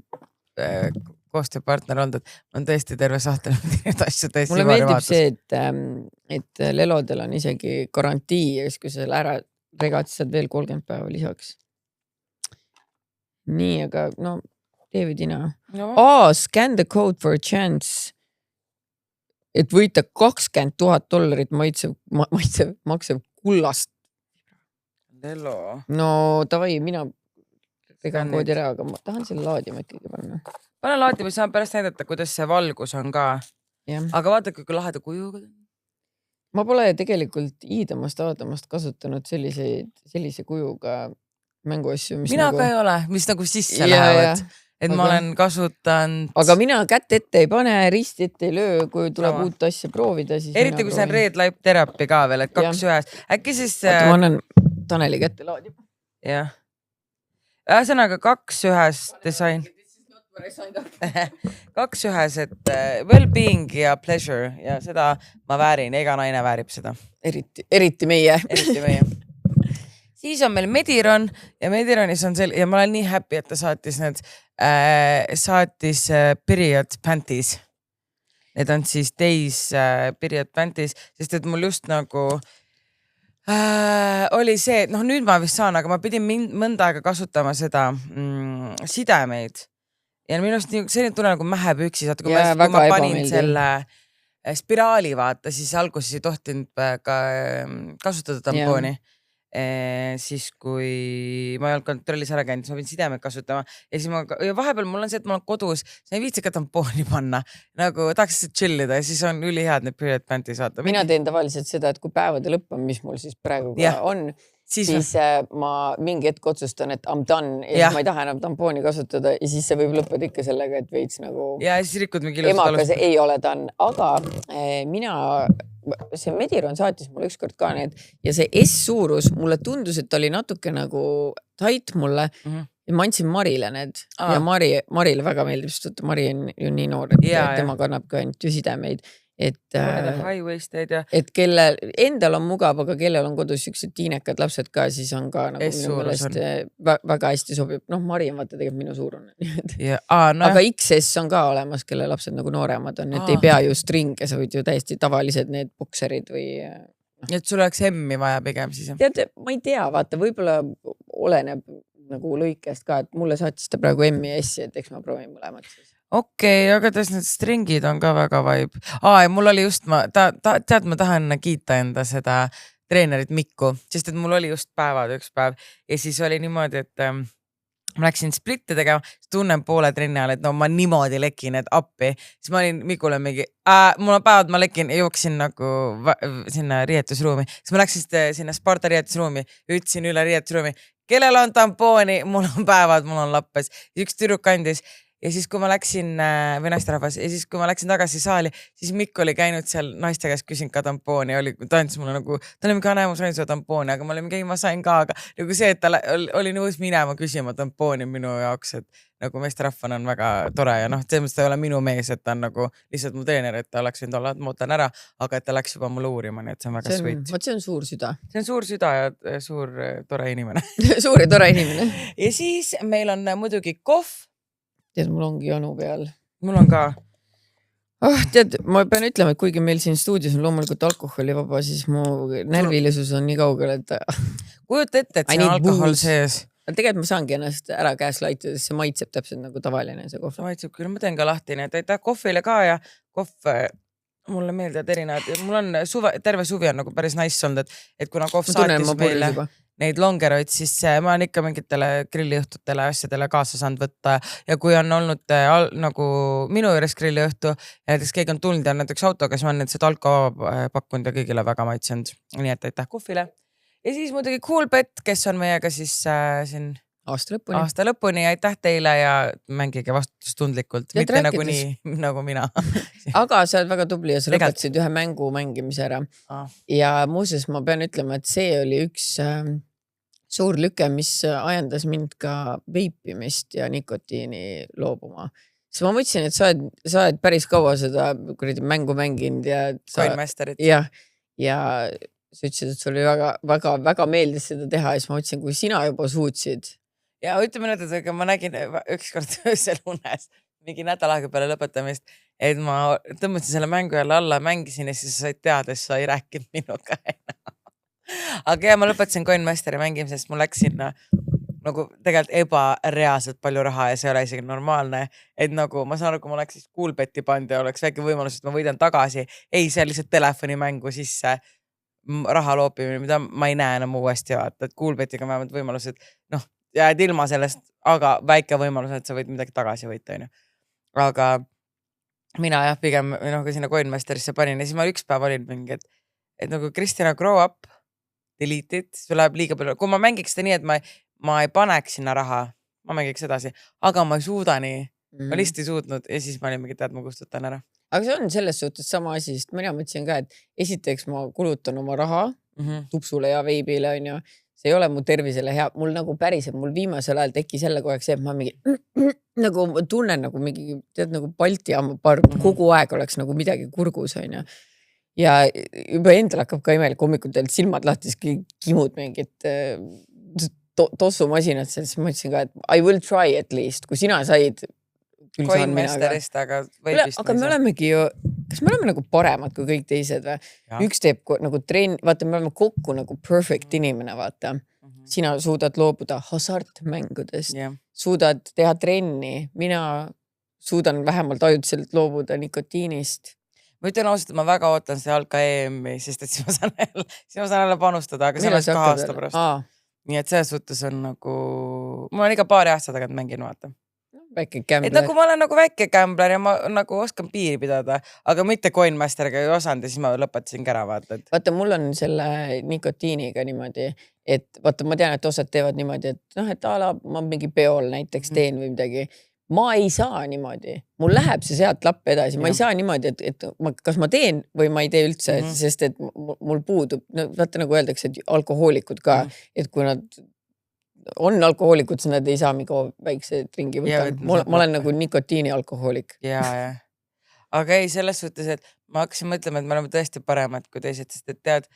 koostööpartner olnud, et on tõesti terve sahtel mingid asju täis. Mulle meeldib see, et Lelodel on isegi garantii, ja kui sa ära regad, siis saad veel 30 päeva lisaks. Nii, aga no... Davidina. Scan the code for a chance. Et võita $20,000 maksev kullast. Lelo. No tavai, mina tegan koodi ära, aga ma tahan selle laadima ikkagi panna. Pane laadima, saan pärast näidata, kuidas see valgus on ka. Ja. Aga vaata, kui laheda kujuga. Ma pole tegelikult iidamast kasutanud sellise kujuga mänguasju. Mina ka ei ole, mis nagu sisse lähevad. Et ma olen kasutanud... Aga mina kätt ette ei pane, rist ette ei löö, kui tuleb uut asja proovida. Siis eriti kui see on Red Light Therapy ka veel, et 2 ühes. Äkki siis... Oota, ma annan Taneli kätte laadima. Jah. Ühesõnaga 2 ühes disain. 2 ühes, et well-being ja pleasure ja seda ma väärin, ega naine väärib seda. Eriti meie. Eriti meie. Siis on meil Mediron ja Medironis on ja ma olen nii happy, et ta saatis period panties. Need on siis days period panties, sest et mul just nagu oli see, et nüüd ma vist saan, aga ma pidin mõnda aega kasutama seda sidemeid. Ja minust see tunne nagu mähepüksi, saata, kui ma panin selle spiraali vaata, siis alguses ei tohtinud ka kasutada tampooni. Siis kui ma ei olnud kontrollis ära käinud, siis ma pidin sidemeid kasutama ja siis vahepeal mul on see, et ma olen kodus, siis ei viitsi ka tampooni panna, nagu tahaks chillida ja siis on ülihead need period panties vaata. Mina teen tavaliselt seda, et kui päevade lõpp on, mis mul siis praegu ka on, siis ma mingi hetk otsustan, et I'm done ja siis ma ei taha enam tampooni kasutada ja siis see võib lõppeda ikka sellega, et veits nagu ja siis rikud mingi emakas ei ole done, aga see Mediron saatis mulle ükskord ka need ja see S-suurus mulle tundus, et oli natuke nagu tait mulle ja ma andsin Marile need ja Marile väga meeldib, sest Mari on ju nii noor, et tema kannab ka ainult ju sidemeid. Et kellel endal on mugav, aga kellel on kodus üksed tiinekad lapsed ka, siis on ka nagu minu meelest väga hästi sobib. Mari on vaata tegelikult minu suurune. Aga XS on ka olemas, kelle lapsed nagu nooremad on, et ei pea ju stringe, sa võid ju täiesti tavalised need bokserid või... Et sul oleks hemmi vaja pigem siis? Tead, ma ei tea, vaata, võib-olla oleneb nagu lõikest ka, et mulle saatis ta praegu hemmi ja S-i, et eks ma proovin mõlemad siis. Okei, aga täs need stringid on ka väga vibe. Ja mul oli just, ma tahan kiita enda seda treenerit Mikku, sest et mul oli just üks päev ja siis oli niimoodi, et ma läksin splitte tegema, tunnen poole trenni ajal, et no ma niimoodi lekin, et appi. Siis ma olin Mikule mingi, mul on päevad, ma lekin, jooksin nagu sinna riietusruumi. Siis ma läksin sinna Sparta riietusruumi, ütlesin üle riietusruumi, kellel on tampooni, mul on päevad, mul on lappes. Üks tüdruk kandis. Ja siis kui ma läksin, või naisterahvas, ja siis kui ma läksin tagasi saali, siis Mikk oli käinud seal naiste käest küsin ka tampooni, ta andis mulle nagu, ta oli mingi, ma sain seda tampooni, aga ma olin mingi, ma sain ka, aga nagu see, et ta oli nõus minema küsima tampooni minu jaoks, et nagu meesterahvana on väga tore ja selles mõttes ta ei ole minu mees, et ta on nagu lihtsalt mu treener, et ta oleks võinud olla, et ma ootan ära, aga et ta läks juba mulle uurima, nii et see on väga sweet. See on suur süda. See on suur süda ja suur tore inimene. Suur ja tore inimene. Ja siis meil on muidugi kohv. Tead, mul ongi janu peal. Mul on ka. Tead, ma pean ütlema, et kuigi meil siin stuudios on loomulikult alkoholivaba, siis mu närvilisus on nii kaugel, et... Kujuta ette, et see on alkohol sees. Tegelikult ma saangi ennast ära käes laitida, sest see maitseb täpselt nagu tavaline see kohv. Maitseb küll, ma teen ka lahti, nii et aitäh kohvile ka ja kohv mulle meeldivad erinevad. Mul on terve suvi on nagu päris nice olnud, et kuna kohv saatis meile... neid longeroid, siis ma olen ikka mingitele grilliõhtutele asjadele kaasa saanud võtta ja kui on olnud nagu minu juures grilliõhtu ja näiteks keegi on tulnud ja näiteks autoga, siis ma olen seda alko pakkunud ja kõigile väga maitsenud. Nii et aitäh Kuhvile. Ja siis muidugi Coolbet, kes on meiega siis siin aasta lõpuni. Aitäh teile ja mängige vastutustundlikult, mitte nagu nii nagu mina. Aga sa oled väga tubli ja sa lõpetasid ühe mängu mängimise ära. Ja muuseas ma pean ütlema, et see oli üks suur lüke, mis ajendas mind ka veipimist ja nikotiini loobuma. Siis ma mõtlesin, et sa oled päris kaua seda mängu mänginud ja Coinmasterit. Ja sa ütlesid, et sul oli väga meeldis seda teha ja siis ma mõtlesin, kui sina juba suutsid. Ja ütleme nüüd, et ma nägin ükskord öösel unes mingi nädal aega peale lõpetamist, et ma tõmbasin selle mängu jälle alla, mängisin ja siis said teada, et sa ei rääkinud minuga enam. Aga ja ma lõpetasin Coinmasteri mängimise, sest mul läks sinna nagu tegelikult ebareaalselt palju raha ja see ei ole isegi normaalne, et nagu ma saan aru, kui ma oleks siis Coolbeti pand ja oleks väike võimalus, et ma võidan tagasi. Ei, see lihtsalt telefonimängu sisse raha loopimine, mida ma ei näe enam uuesti vaata, et Coolbetiga vähemalt võimalused, jääd ilma sellest, aga väike võimalus, et sa võid midagi tagasi võita. Aga mina jah, pigem kui sinna Coinmasterisse panin ja siis ma üks päev olin mingi, et nagu Kristina grow up, delete it, sul läheb liiga palju. Kui ma mängiks seda nii, et ma ei paneks sinna raha, ma mängiks edasi, aga ma ei suuda nii. Ma lihtsalt ei suutnud ja siis ma olin mingi, ma kustutan ära. Aga see on selles suhtes sama asi, sest mina mõtlesin ka, et esiteks ma kulutan oma raha tupsule ja veibile, on ju. See ei ole mu tervisele hea. Mul nagu päriselt, mul viimasel ajal teki selle kogu aeg see, et ma mingi nagu tunnen nagu mingi, tead nagu Balti ammuparm, kogu aeg oleks nagu midagi kurgus, on ju. Ja juba endal hakkab ka imelik hommikul silmad lahti, kimud mingit tossumasinat, siis ma mõtlesin ka, et I will try at least, kui sina said Coinmasterist, aga veibist. Aga me olemegi ju, kas me oleme nagu paremad kui kõik teised või? Üks teeb nagu trenn, vaata, me oleme kokku nagu perfect inimene, vaata. Sina suudad loobuda hasartmängudest, suudad teha trenni, mina suudan vähemalt ajutiselt loobuda nikotiinist. Ma ütlen ausalt, et ma väga ootan see Alka EM-i, sest et siis ma saan jälle panustada, aga see on 2 aasta pärast. Nii et selles suhtes on nagu, ma olen iga paari aasta tagant mängin, vaata. Väike gambler. Et nagu ma olen nagu väike gambler ja ma nagu oskan piiri pidada, aga mitte Coinmasteriga ei osanud ja siis ma lõpetasin ära, vaata. Vaata, mul on selle nikotiiniga niimoodi, et vaata, ma tean, et osad teevad niimoodi, et ma mingi peol näiteks teen või midagi. Ma ei saa niimoodi. Mul läheb see sealt lapp edasi. Ma ei saa niimoodi, et kas ma teen või ma ei tee üldse, sest et mul puudub, vaata nagu öeldakse, et alkohoolikud ka, et kui nad on alkohoolikud, siis nad ei saa mingi väikse ringi võtta. Ma olen nagu nikotiini alkohoolik. Ja. Aga ei, selles suhtes, et ma hakkasin mõtlema, et me oleme tõesti paremad kui teised, sest et tead,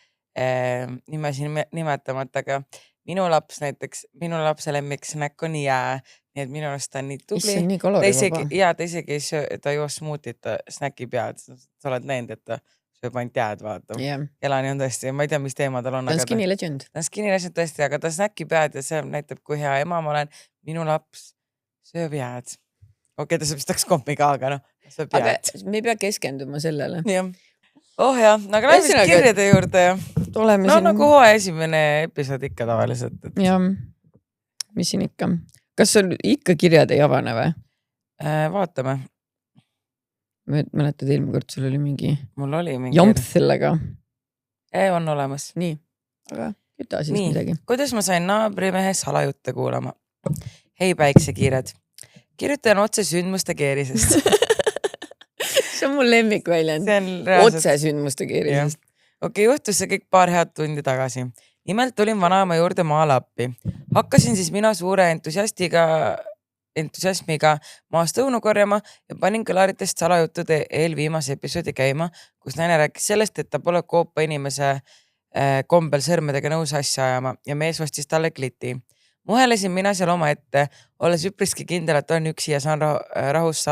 nimesin nimetamata, aga minu lapse lemmiksnäkk on jää, nii et minu arust ta on nii tubli. See on nii kalorivaba. Ja ta isegi ta ei joo smuutit, ta snäkib jääd. Sa oled näinud, et ta sööb ainult jääd, vaata. Elani on tõesti, ma ei tea, mis teema tal on. Ta on skinny legend. Ta on skinny legend tõesti, aga ta snäkib jääd ja see näitab, kui hea ema ma olen. Minu laps sööb jääd. Okei, ta sööb staks kommi ka, aga sööb jääd. Aga me ei pea keskenduma sellele. Oh jah, aga lähme siis kirjade juurde. No nagu hooaja esimene episood ikka tavaliselt. Ja, mis siin ikka? Kas sul ikka kirjad ei avane või? Vaatame. Mäletad, eelmine kord sul oli mingi jamp sellega. On olemas. Nii, aga üta siis midagi. Kuidas ma sain naabrimehe salajutte kuulama? Hei päiksekiired. Kirjutan otse sündmuste keerisest. See on mul lemmikväljend. Otse sündmuste keerisest. Okei, juhtus see kõik paar head tundi tagasi. Nimelt tulin vanaema juurde maale appi. Hakkasin siis mina suure entusiasmiga maast õunu korjama ja panin kõlaritest salajuttude eelviimase episoodi käima, kus naine rääkis sellest, et ta pole koopa inimese kombel sõrmedega nõus asja ajama ja mees ostis talle kliti. Muhelesin mina seal oma ette, olles üpriski kindel, et olen üksi ja saan rahus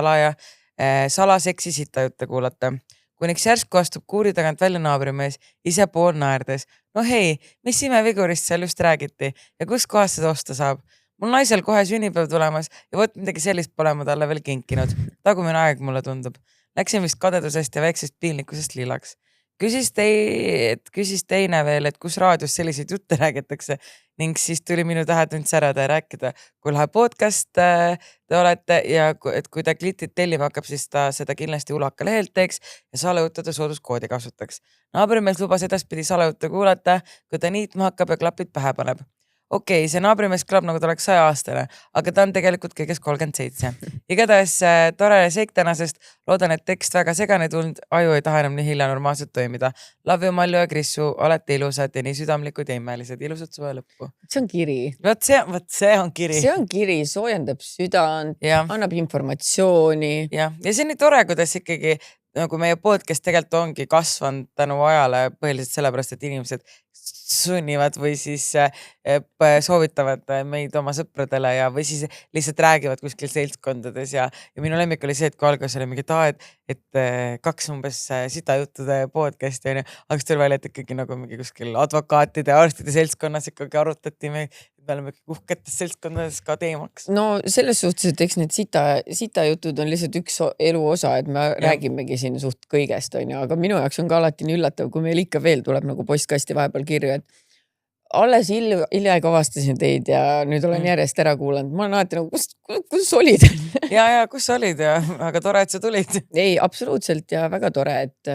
salaseksi sitajutte kuulata. Kuniks järsku astub kuuri tagant välja naabrimees, ise pool naerdes. No hei, mis imevigurist seal just räägiti ja kus kohas seda osta saab? Mul naisel kohe sünnipäev tulemas ja võt midagi sellist pole ma talle veel kinkinud. Tagumine aeg mulle tundub. Läksin vist kadedusest ja väiksest piilnikusest lillaks. küsis teine veel, et kus raadios selliseid jutte räägitakse ning siis tuli minu tähetund särada ja rääkida, kui lahe podcast te olete ja et kui ta klitit tellima hakkab, siis ta seda kindlasti Ulaka lehelt teeks ja salajuttude sooduskoodi kasutaks. Naabrimees lubas edaspidi salajuttu kuulata, kui ta niitma hakkab ja klapid pähe paneb. Okei, see naabrimees kõlab nagu ta oleks 100-aastane, aga ta on tegelikult kõigest 37. Igatahes tore seik tänasest. Loodan, et tekst väga segane tulnud, aju ei taha enam nii hilja normaalselt toimida. Love you, Malju ja Krissu, olete ilusad ja nii südamlikud ja imelised. Ilusat suve lõppu. See on kiri. Vot see on kiri. See on kiri, soojendab südant, annab informatsiooni. Ja see on nii tore, kuidas ikkagi nagu meie podcast tegelikult ongi kasvanud tänu ajale põhiliselt sellepärast, et inimesed sunnivad või siis soovitavad meid oma sõpradele ja või siis lihtsalt räägivad kuskil seltskondades ja minu lemmik oli see, et kui algas oli mingi et 2 umbes sita juttude podcasti on ju, aga siis tuli välja, et ikkagi nagu mingi kuskil advokaatide ja arstide seltskonnas ikkagi arutati me oleme uhketes seltskondades ka teemaks. No selles suhtes, et eks need sita jutud on lihtsalt üks elu osa, et me räägimegi siin suht kõigest on ju, aga minu jaoks on ka alati nii üllatav, kui meil ikka veel tuleb nagu postkasti vahepeal kirju, et alles hiljaaegu avastasin teid ja nüüd olen järjest ära kuulanud. Ma olen alati nagu, kus olid? ja kus olid ja väga tore, et sa tulid. Ei, absoluutselt ja väga tore, et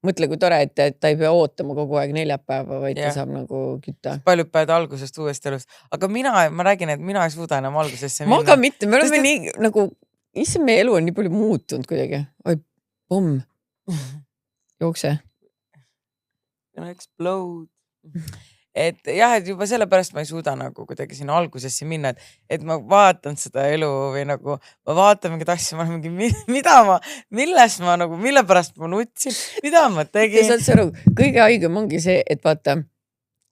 mõtle, kui tore, et ta ei pea ootama kogu aeg neljapäeva, vaid ta saab nagu kütta. Paljud päevad algusest uuesti elust. Aga ma räägin, et mina ei suuda enam algusesse minna. Ma ka mitte, me oleme nii nagu, issand, meie elu on nii palju muutunud kuidagi. Oi, pomm. Jookse. Explode. Et jah, et juba sellepärast ma ei suuda nagu kuidagi sinna algusesse minna, et ma vaatan seda elu või nagu ma vaatan mingid asju, ma olen mingi, mille pärast ma nutsin, mida ma tegin. Ja saad aru, kõige haigem ongi see, et vaata,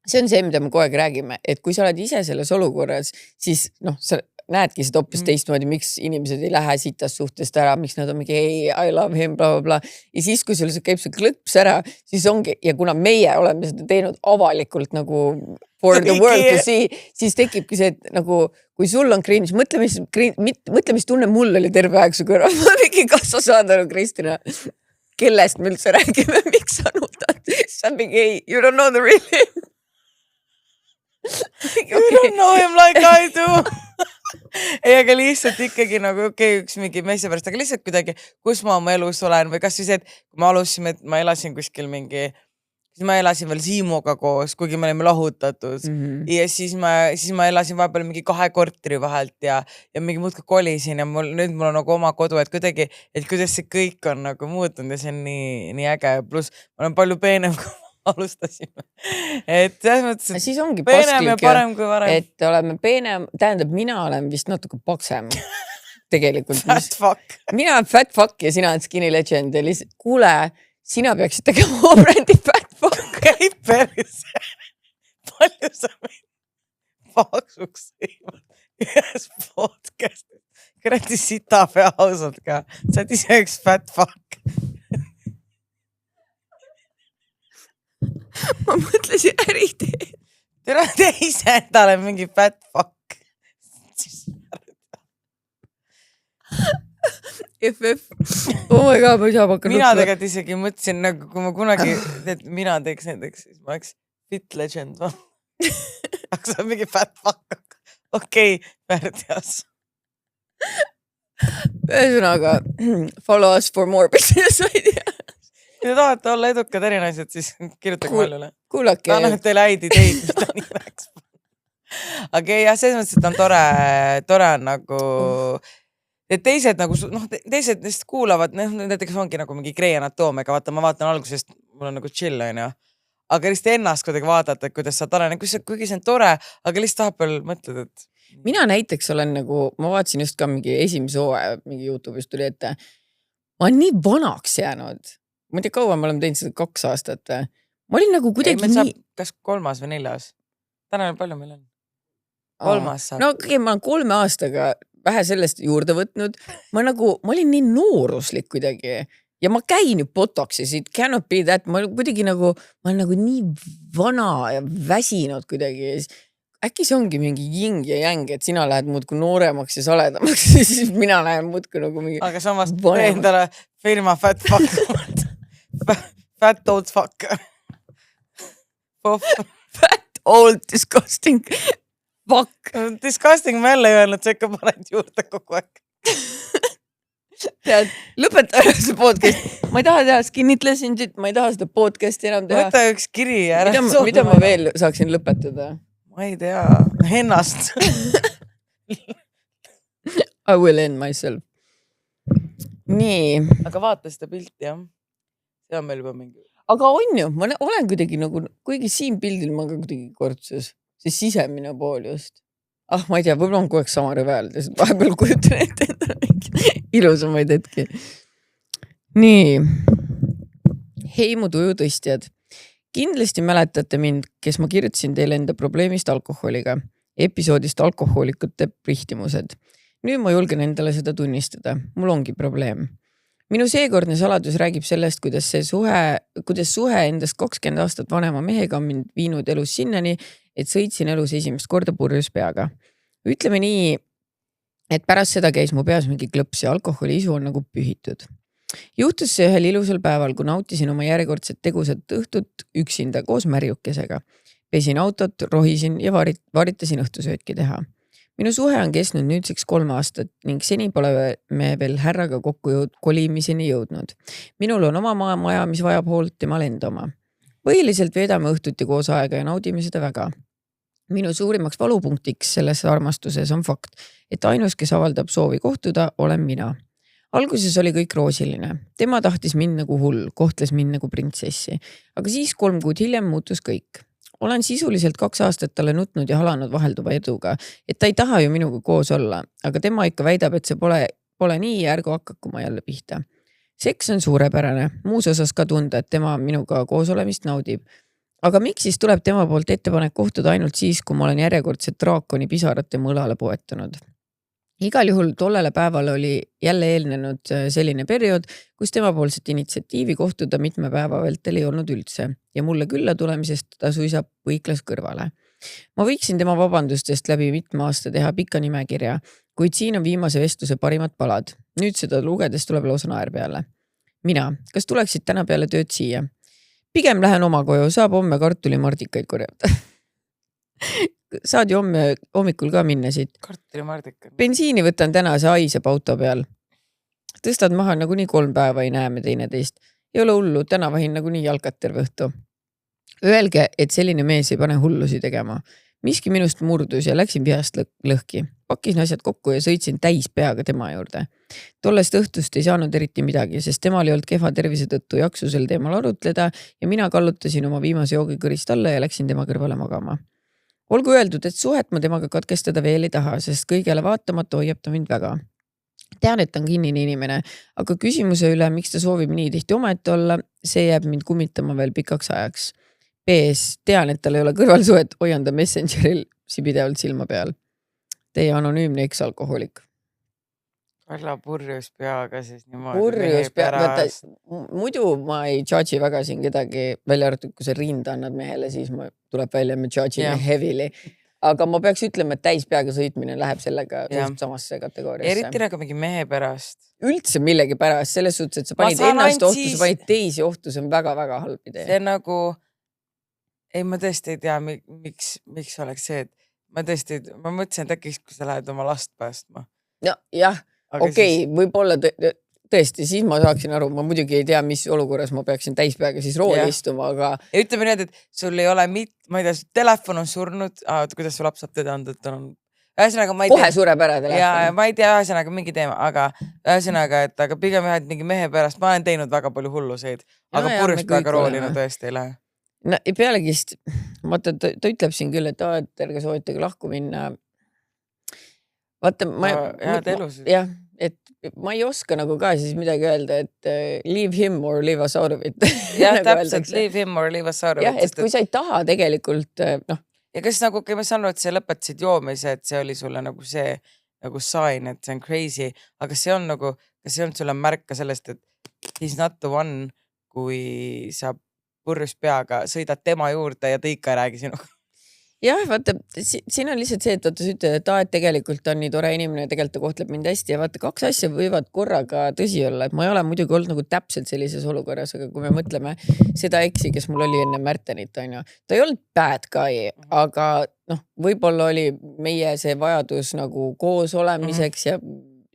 see on see, mida me kogu aeg räägime, et kui sa oled ise selles olukorras, siis sa näedki seda hoopis teistmoodi, miks inimesed ei lähe sitast suhtest ära, miks nad on mingi hey, I love him, bla, bla, bla. Ja siis, kui sul käib see klõps ära, siis ongi, ja kuna meie oleme seda teinud avalikult nagu for the world to see, siis tekibki see, et nagu, kui sul on cringe, mõtle, mis tunne mul oli terve aeg su kõrval. Ma mingi kassa saada aru, Kristina, kellest me üldse räägime, miks sa nutad? Sa on mingi, hey, you don't know the real him. You don't know him like I do. Ei, aga lihtsalt ikkagi nagu üks mingi meesse pärast, aga lihtsalt kuidagi, kus ma oma elus olen või kas või see, et kui ma alusime, et ma elasin kuskil mingi, siis ma elasin veel Siimuga koos, kuigi me olime lahutatud ja siis ma elasin vahepeal mingi 2 korteri vahelt ja mingi muudkui kolisin ja nüüd mul on nagu oma kodu, et kuidagi, et kuidas see kõik on nagu muutunud ja see on nii äge, pluss ma olen palju peenem kui alustasime. Et selles mõttes, et siis ongi peenem ja parem kui varem. Et oleme peenem, tähendab, mina olen vist natuke paksem. Tegelikult. Fat fuck. Mina olen fat fuck ja sina oled skinny legend. Kuule, sina peaksid tegema oma brändi fat fuck. Käi päris. Palju sa meid paksuks sõimad ühes podcastis. Kõrati sita pea ausalt ka. Sa oled ise üks fat fuck. Ma mõtlesin äriteed. Tere te ise endale mingi fat fuck. FF. Oh my god, ma ei saa hakka mina tegelikult isegi mõtlesin, nagu kui ma kunagi, et mina teeks näiteks, siis ma oleks fit legend. Aga sa on mingi fat fuck. Okei, väärteas. Ühesõnaga, follow us for more business idea. Kui te tahate olla edukad erinaised, siis kirjutage Maljule. Kuulake. Ta annab teile häid ideid, mis ta nii rääks. Aga jah, selles mõttes, et on tore on nagu, et teised nagu, teised neist kuulavad, näiteks ongi nagu mingi Grey Anatomiaga, vaata, ma vaatan algusest, mul on nagu chill, on ju. Aga lihtsalt ennast kuidagi vaadata, kuidas sa tarane, kuigi see on tore, aga lihtsalt vahepeal mõtled, et... Mina näiteks olen nagu, ma vaatasin just ka mingi esimese hooaja, mingi YouTube'ist tuli ette, ma olen nii vanaks jäänud. Ma ei tea, kaua me oleme teinud seda 2 aastat. Ma olin nagu kuidagi nii... Kas 3. või 4. Täna palju meil on? 3. saab. No ma olen 3 aastaga vähe sellest juurde võtnud. Ma olin nii nooruslik kuidagi. Ja ma käin ju botoxis, it cannot be that. Ma olen nagu nii vana ja väsinud kuidagi. Äkki see ongi mingi jing ja jäng, et sina lähed muudku nooremaks ja saledamaks. Siis mina lähen muudku nagu mingi... Aga samas endale firma fat fuck Fat old fuck. Fat old disgusting fuck. Disgusting ma jälle ei öelnud, sa ikka paned juurde kogu aeg. Tead, lõpeta ära see podcast. Ma ei taha teha skinitlesin'it, ma ei taha seda podcasti enam teha. Võta üks kiri ära. Mida ma veel saaksin lõpetada? Ma ei tea. Hennast. I will end myself. Nii. Aga vaata seda pilti, jah. See on meil juba mingi. Aga on ju, ma olen kuidagi nagu, kuigi siin pildil ma ka kuidagi kortsus. See sisemine pool just. Ma ei tea, võib-olla on kogu aeg sama rõvel, sest vahepeal kujutan ette ilusamaid hetki. Nii. Hei mu tujutõstjad. Kindlasti mäletate mind, kes ma kirjutasin teile enda probleemist alkoholiga. Episoodist alkohoolikute prihtimused. Nüüd ma julgen endale seda tunnistada. Mul ongi probleem. Minu seekordne saladus räägib sellest, kuidas suhe endast 20 aastat vanema mehega on mind viinud elus sinnani, et sõitsin elus esimest korda purjus peaga. Ütleme nii, et pärast seda käis mu peas mingi klõps ja alkoholi isu on nagu pühitud. Juhtus see ühel ilusal päeval, kui nautisin oma järjekordset tegusat õhtut üksinda koos märjukesega. Pesin autot, rohisin ja varitasin õhtusöötki teha. Minu suhe on kestnud nüüdseks 3 aastat ning seni pole me veel härraga kokku kolimiseni jõudnud. Minul on oma maja, mis vajab hoolt, temal enda oma. Põhiliselt veedame õhtuti koos aega ja naudime seda väga. Minu suurimaks valupunktiks selles armastuses on fakt, et ainus, kes avaldab soovi kohtuda, olen mina. Alguses oli kõik roosiline. Tema tahtis mind nagu hull, kohtles mind nagu printsessi. Aga siis 3 kuud hiljem muutus kõik. Olen sisuliselt 2 aastat talle nutnud ja halanud vahelduva eduga, et ta ei taha ju minuga koos olla, aga tema ikka väidab, et see pole nii ja ärgu hakaku ma jälle pihta. Seks on suurepärane, muus osas ka tunda, et tema minuga koos olemist naudib. Aga miks siis tuleb tema poolt ettepanek kohtuda ainult siis, kui ma olen järjekordset draakoni pisarat tema õlale poetanud? Igal juhul tollele päevale oli jälle eelnenud selline periood, kus tema poolset initsiatiivi kohtuda mitme päeva vältel ei olnud üldse ja mulle külla tulemisest ta suisa põiklas kõrvale. Ma võiksin tema vabandustest läbi mitme aasta teha pika nimekirja, kuid siin on viimase vestluse parimad palad. Nüüd seda lugedes tuleb lausa naer peale. Mina, kas tuleksid täna peale tööd siia? Pigem lähen oma koju, saab homme kartulimardikaid korjata. Saad ju hommikul ka minna siit. Kartulimardikad. Bensiini võtan täna, see haiseb auto peal. Tõstad maha nagu nii 3 päeva ei näe me teineteist. Ei ole hullu, täna vahin nagu nii jalkat terve õhtu. Öelge, et selline mees ei pane hullusi tegema. Miski minust murdus ja läksin vihast lõhki. Pakkisin asjad kokku ja sõitsin täis peaga tema juurde. Tollest õhtust ei saanud eriti midagi, sest temal ei olnud kehva tervise tõttu jaksu sel teemal arutleda ja mina kallutasin oma viimase joogikõrist alla ja läksin tema kõrvale magama. Olgu öeldud, et suhet ma temaga katkestada veel ei taha, sest kõigele vaatamata hoiab ta mind väga. Tean, et ta on kinnine inimene, aga küsimuse üle, miks ta soovib nii tihti omaette olla, see jääb mind kummitama veel pikaks ajaks. PS, tean, et tal ei ole kõrvalsuhet, hoian ta Messengeril pidevalt silma peal. Teie anonüümne eksalkohoolik. Alla purjus peaga siis niimoodi. Purjus peaga, muidu ma ei judge'i väga siin kedagi, välja arvatud, kui see rinda annad mehele, siis tuleb välja, me judge'ime heavily. Aga ma peaks ütlema, et täis peaga sõitmine läheb sellega samasse kategooriasse. Eriti nagu mingi mehe pärast. Üldse millegi pärast, selles suhtes, et sa panid ennast ohtu, sa panid teisi ohtu, see on väga-väga halb idee. See nagu, ei ma tõesti ei tea, miks oleks see, et ma mõtlesin, et äkki, kui sa lähed oma last päästma. Jah. Okei, võib-olla tõesti, siis ma saaksin aru, ma muidugi ei tea, mis olukorras ma peaksin täispeaga siis rooli istuma, aga... Ja ütleme nii, et sul ei ole ma ei tea, telefon on surnud, kuidas su laps saab teda anda, et on... Kohe sureb ära telefon. Ja ma ei tea, ühesõnaga mingi teema, aga ühesõnaga, et pigem ühed mingi mehe pärast, ma olen teinud väga palju hulluseid, aga purjus peaga roolina tõesti ei lähe. No pealegist, ta ütleb siin küll, et ärge soovitage lahku minna. Vaata, et ma ei oska nagu ka siis midagi öelda, et leave him or leave us out of it. Jah, täpselt, leave him or leave us out of it. Jah, et kui sa ei taha tegelikult, Ja kas nagu, ma saan aru, et sa lõpetasid joomise, et see oli sulle nagu see nagu sign, et see on crazy, aga see on nagu, kas see on sulle märka sellest, et he's not the one, kui sa purjus peaga sõidad tema juurde ja ta ikka ei räägi sinuga. jah, vaata, siin on lihtsalt see, et vaata, sa ütled, et tegelikult on nii tore inimene ja tegelikult ta kohtleb mind hästi ja vaata, kaks asja võivad korraga tõsi olla, et ma ei ole muidugi olnud nagu täpselt sellises olukorras, aga kui me mõtleme seda eksi, kes mul oli enne Märtenit, on ju, ta ei olnud bad guy, aga võib-olla oli meie see vajadus nagu koos olemiseks ja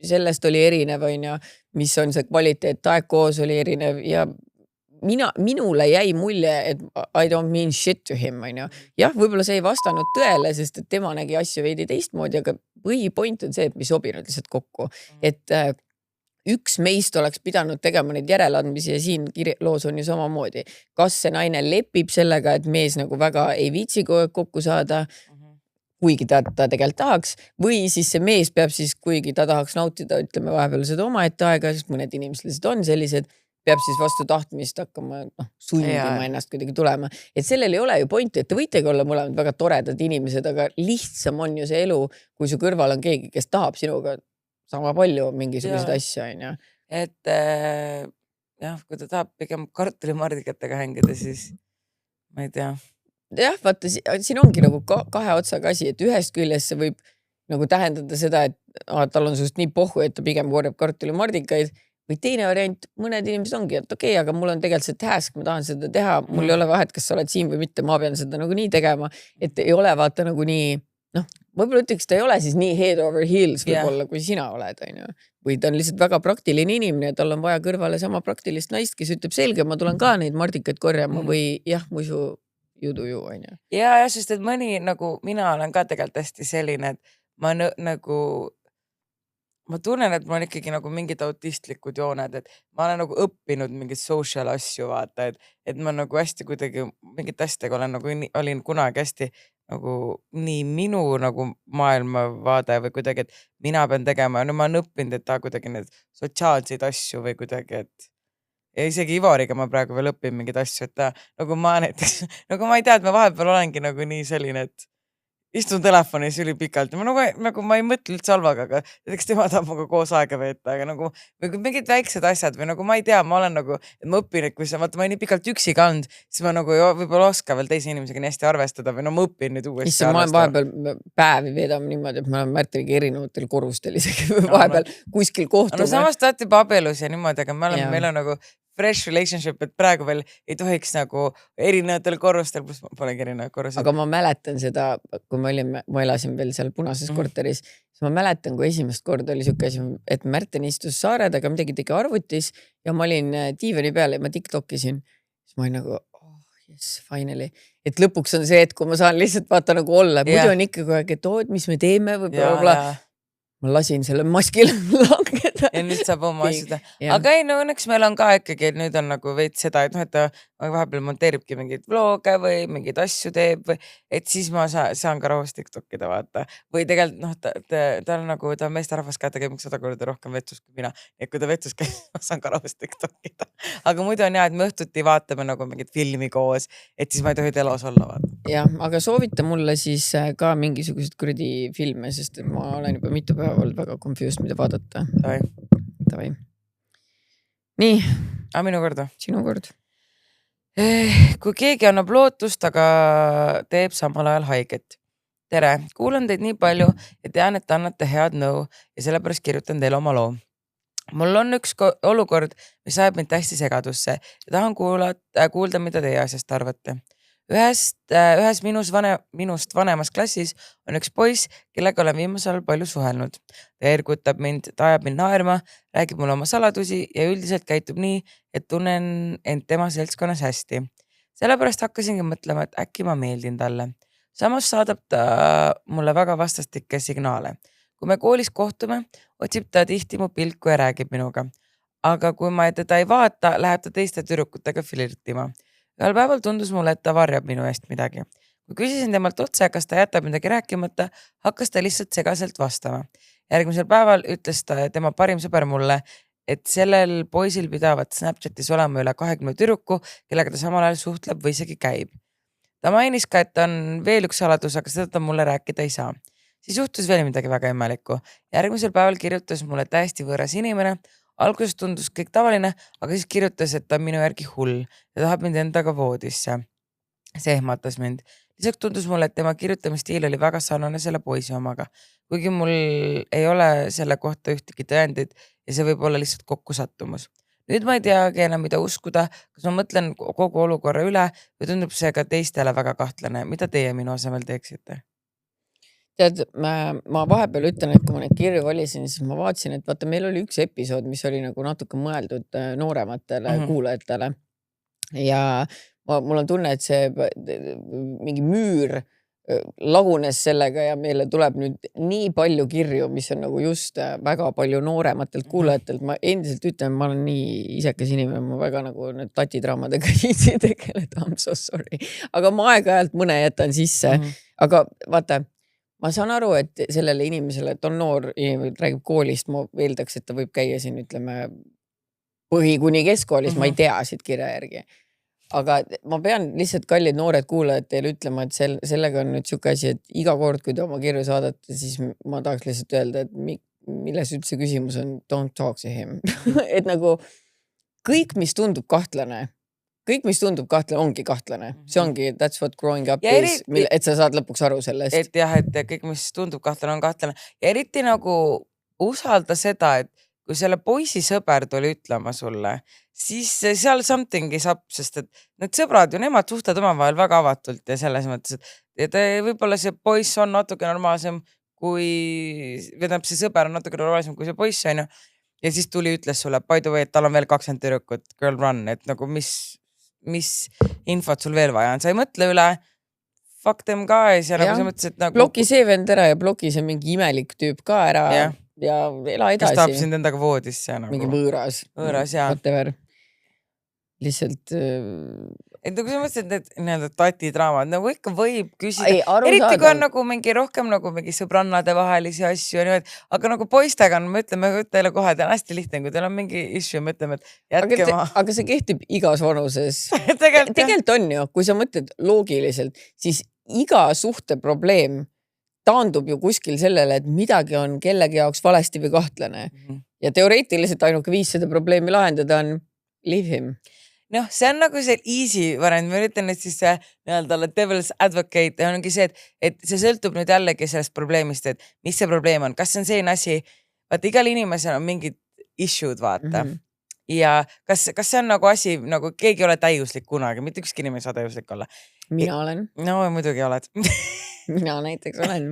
sellest oli erinev, on ju, mis on see kvaliteet, aeg koos oli erinev ja minule jäi mulje, et I don't mean shit to him, on ju. Jah, võib-olla see ei vastanud tõele, sest et tema nägi asju veidi teistmoodi, aga põhipoint on see, et me ei sobinud lihtsalt kokku. Et üks meist oleks pidanud tegema neid järeleandmisi ja siin loos on ju samamoodi. Kas see naine lepib sellega, et mees nagu väga ei viitsi kokku saada, kuigi ta tegelikult tahaks, või siis see mees peab siis, kuigi ta tahaks nautida, ütleme vahepeal seda omaette aega, sest mõned inimesed lihtsalt on sellised, peab siis vastu tahtmist hakkama sundima ennast kuidagi tulema. Et sellel ei ole ju pointi, et te võitegi olla mõlemad väga toredad inimesed, aga lihtsam on ju see elu, kui su kõrval on keegi, kes tahab sinuga sama palju mingisuguseid asju, on ju. Et jah, kui ta tahab pigem kartulimardikatega hängida, siis ma ei tea. Jah, vaata, siin ongi nagu kahe otsaga asi, et ühest küljest see võib nagu tähendada seda, et tal on sust nii pohhu, et ta pigem korjab kartulimardikaid. Või teine variant, mõned inimesed ongi, et okei, aga mul on tegelikult see task, ma tahan seda teha, mul ei ole vahet, kas sa oled siin või mitte, ma pean seda nagu nii tegema, et ei ole vaata nagu nii, võib-olla ütleks, ta ei ole siis nii head over heels võib-olla, kui sina oled, on ju. Või ta on lihtsalt väga praktiline inimene ja tal on vaja kõrvale sama praktilist naist, kes ütleb selge, ma tulen ka neid mardikaid korjama või jah, muidu judu, on ju. Ja, sest et mõni nagu, mina olen ka tegelikult hästi selline, et ma ma tunnen, et mul on ikkagi nagu mingid autistlikud jooned, et ma olen nagu õppinud mingid social asju, vaata, et ma nagu hästi kuidagi mingit asjadega olen nagu, olin kunagi hästi nagu nii minu nagu maailmavaade või kuidagi, et mina pean tegema ja no ma olen õppinud, et ta kuidagi need sotsiaalseid asju või kuidagi, et ja isegi Ivariga ma praegu veel õpin mingeid asju, et ta nagu ma näiteks, nagu ma ei tea, et ma vahepeal olengi nagu nii selline, et istun telefonis ülipikalt ja ma ei mõtle üldse halvaga, aga näiteks tema tahab minuga koos aega veeta, aga nagu mingid väiksed asjad või nagu ma ei tea, ma olen nagu, et ma õpin, et kui sa, vaata ma ei nii pikalt üksi kand, siis ma nagu võib-olla oska veel teise inimesega nii hästi arvestada või no ma õpin nüüd uuesti. Issa, ma olen vahepeal päevi veedame niimoodi, et ma olen Märteliga erinevatel korrustel isegi vahepeal kuskil kohtume. No samas ta olete juba abielus ja niimoodi, aga meil on nagu fresh relationship, et praegu veel ei tohiks nagu erinevatel korrustel, pluss ma polegi erinevad korrustel. Aga ma mäletan seda, kui ma elasin veel seal punases korteris, siis ma mäletan, kui esimest korda oli siuke asi, et Märten istus Saaredega, midagi tegi arvutis ja ma olin diivani peal ja ma TikTokisin. Siis ma olin nagu, yes, finally. Et lõpuks on see, et kui ma saan lihtsalt vaata nagu olla, muidu on ikka kogu aeg, et mis me teeme või bla. Ma lasin selle maskil langeda. Ja nüüd saab oma asjada. Aga ei, no õnneks meil on ka ikkagi, et nüüd on nagu veits seda, et ta vahepeal monteeribki mingeid vloge või mingeid asju teeb või, et siis ma saan ka rahus TikTokida vaata. Või tegelikult ta on nagu, ta on meesterahvas ka, ta käib 100 korda rohkem vetsus kui mina. Ja kui ta vetsus käib, ma saan ka rahus TikTokida. Aga muidu on et me õhtuti vaatame nagu mingit filmi koos, et siis ma ei tohi telos olla vaata. Jah, aga soovita mulle siis ka mingisugused kuradi filme, sest ma olen juba mitu päeva olnud väga confused, mida vaadata. Tavai. Nii. Aga minu korda? Sinu kord. Kui keegi annab lootust, aga teeb samal ajal haiget. Tere, kuulan teid nii palju ja tean, et annate head nõu ja sellepärast kirjutan teile oma loo. Mul on üks olukord, mis ajab mind hästi segadusse ja tahan kuulda, mida teie asjast arvate. Ühes minust vanemas klassis on üks poiss, kellega olen viimasel palju suhelnud. Ta ergutab mind, ta ajab mind naerma, räägib mulle oma saladusi ja üldiselt käitub nii, et tunnen end tema seltskonnas hästi. Sellepärast hakkasingi mõtlema, et äkki ma meeldin talle. Samas saadab ta mulle väga vastastikke signaale. Kui me koolis kohtume, otsib ta tihti mu pilku ja räägib minuga. Aga kui ma teda ei vaata, läheb ta teiste tüdrukutega flirtima. Ühel päeval tundus mulle, et ta varjab minu eest midagi. Kui küsisin temalt otse, kas ta jätab midagi rääkimata, hakkas ta lihtsalt segaselt vastama. Järgmisel päeval ütles ta tema parim sõber mulle, et sellel poisil pidavat Snapchatis olema üle 20 tüdruku, kellega ta samal ajal suhtleb või isegi käib. Ta mainis ka, et on veel üks saladus, aga seda ta mulle rääkida ei saa. Siis juhtus veel midagi väga imelikku. Järgmisel päeval kirjutas mulle täiesti võõras inimene. Alguses tundus kõik tavaline, aga siis kirjutas, et ta on minu järgi hull ja tahab mind endaga voodisse. See ehmatas mind. Lisaks tundus mulle, et tema kirjutamisstiil oli väga sarnane selle poisi omaga. Kuigi mul ei ole selle kohta ühtegi tõendid ja see võib olla lihtsalt kokkusattumus. Nüüd ma ei teagi enam, mida uskuda, kas ma mõtlen kogu olukorra üle või tundub see ka teistele väga kahtlane. Mida teie minu asemel teeksite? Tead, ma vahepeal ütlen, et kui ma neid kirju valisin, siis ma vaatasin, et vaata, meil oli üks episood, mis oli nagu natuke mõeldud noorematele kuulajatele. Ja mul on tunne, et see mingi müür lagunes sellega ja meile tuleb nüüd nii palju kirju, mis on nagu just väga palju noorematelt kuulajatelt. Ma endiselt ütlen, ma olen nii isekas inimene, ma väga nagu need tatidraamadega ei tegeleda, I'm so sorry. Aga ma aeg-ajalt mõne jätan sisse. Aga vaata, ma saan aru, et sellele inimesele, et on noor inimene, räägib koolist, ma eeldaks, et ta võib käia siin, ütleme, põhi kuni keskkoolis, ma ei tea siit kirja järgi. Aga ma pean lihtsalt kallid noored kuulajad teile ütlema, et sellega on nüüd siuke asi, et iga kord, kui te oma kirju saadate, siis ma tahaks lihtsalt öelda, et milles üldse küsimus on don't talk to him. Et nagu kõik, mis tundub kahtlane, ongi kahtlane. See ongi, that's what growing up is, et sa saad lõpuks aru sellest. Et jah, et kõik, mis tundub kahtlane, on kahtlane. Ja eriti nagu usalda seda, et kui selle poisi sõber tuli ütlema sulle, siis seal something is up, sest et need sõbrad ju nemad suhtlevad omavahel väga avatult ja selles mõttes, et võib-olla see poiss on natuke normaalsem see sõber on natuke normaalsem kui see poiss on ju. Ja siis tuli ütles sulle, by the way, et tal on veel 20 tüdrukut, girl run, et nagu mis infot sul veel vaja on. Sa ei mõtle üle, fuck them guys ja nagu sa mõtlesid nagu... Bloki see vend ära ja bloki see mingi imelik tüüp ka ära ja ela edasi. Kes tahab sind endaga voodisse nagu. Mingi võõras ja. Whatever. Lihtsalt... Et nagu sa mõtlesid, et need tatidraamad, nagu ikka võib küsida. Eriti kui on nagu mingi rohkem nagu mingi sõbrannade vahelisi asju ja niimoodi. Aga nagu poistega on, me ütleme teile kohe, et on hästi lihtne, kui teil on mingi issue, me ütleme, et jätke ma. Aga see kehtib igas vanuses. Tegelikult on ju, kui sa mõtled loogiliselt, siis iga suhte probleem taandub ju kuskil sellele, et midagi on kellegi jaoks valesti või kahtlane. Ja teoreetiliselt ainuke viis seda probleemi lahendada on leave him. Noh, see on nagu see easy variant, ma üritan nüüd siis nii-öelda devil's advocate ongi see, et see sõltub nüüd jällegi sellest probleemist, et mis see probleem on, kas see on selline asi, vaata igal inimesel on mingid issue'd vaata ja kas see on nagu asi, nagu keegi ei ole täiuslik kunagi, mitte ükski inimene ei saa täiuslik olla. Mina olen. No muidugi oled. Mina näiteks olen.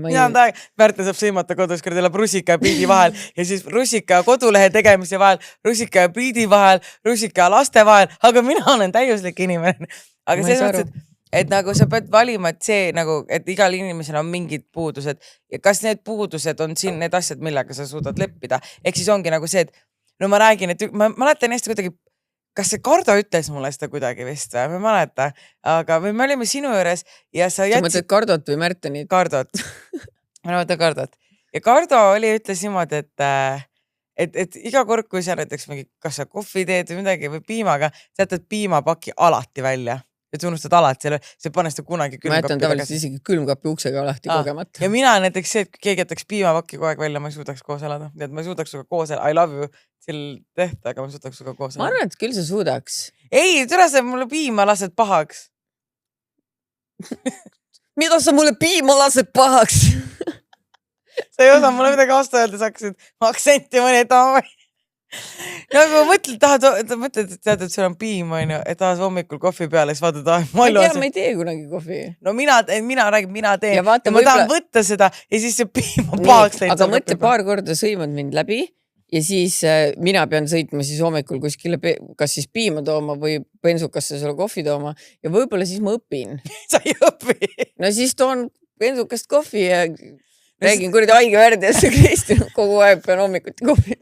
Märte saab sõimata kodus, kui teil on rusika ja Priidi vahel ja siis rusika ja kodulehe tegemise vahel, rusika ja Priidi vahel, rusika ja laste vahel, aga mina olen täiuslik inimene. Aga selles mõttes, et nagu sa pead valima, et see nagu, et igal inimesel on mingid puudused ja kas need puudused on siin need asjad, millega sa suudad leppida. Ehk siis ongi nagu see, et no ma räägin, et ma mäletan hästi kuidagi, kas see Kardo ütles mulle seda kuidagi vist või? Ma ei mäleta, aga me olime sinu juures ja sa jätsid... Sa mõtled Kardot või Märtenit? Kardot. Ma mõtlen Kardot. Ja Kardo ütles niimoodi, et iga kord, kui sa näiteks mingi, kas sa kohvi teed või midagi või piimaga, sa jätad piimapaki alati välja. Et sa unustad alati, see pane seda kunagi külmkapi. Ma jätan tavaliselt isegi külmkapi uksega alati kogemata. Ja mina näiteks see, et keegi jätaks piimapaki kogu aeg välja, ma ei suudaks koos elada. Nii et ma ei suudaks suga koos elada. I love you till death, aga ma ei suudaks suga koos elada. Ma arvan, et küll sa suudaks. Ei, tule sa mulle piima lased pahaks. Mida sa mulle piima lased pahaks? Sa ei osa mulle midagi vastu öelda, sa hakkasid aktsenti mõni, et nagu mõtled, et tead, et sul on piim, et tahad hommikul kohvi peale, siis vaatad, ma ei tee kunagi kohvi. No mina teen ja ma tahan võtta seda ja siis see piim on pahaks läinud. Aga mõtle, paar korda sõimad mind läbi ja siis mina pean sõitma siis hommikul kuskile, kas siis piima tooma või bensukasse sulle kohvi tooma ja võib-olla siis ma õpin. Sa ei õpi? No siis toon bensukast kohvi ja räägin kuradi haige värdi ja see Kristin kogu aeg pean hommikuti kohvi.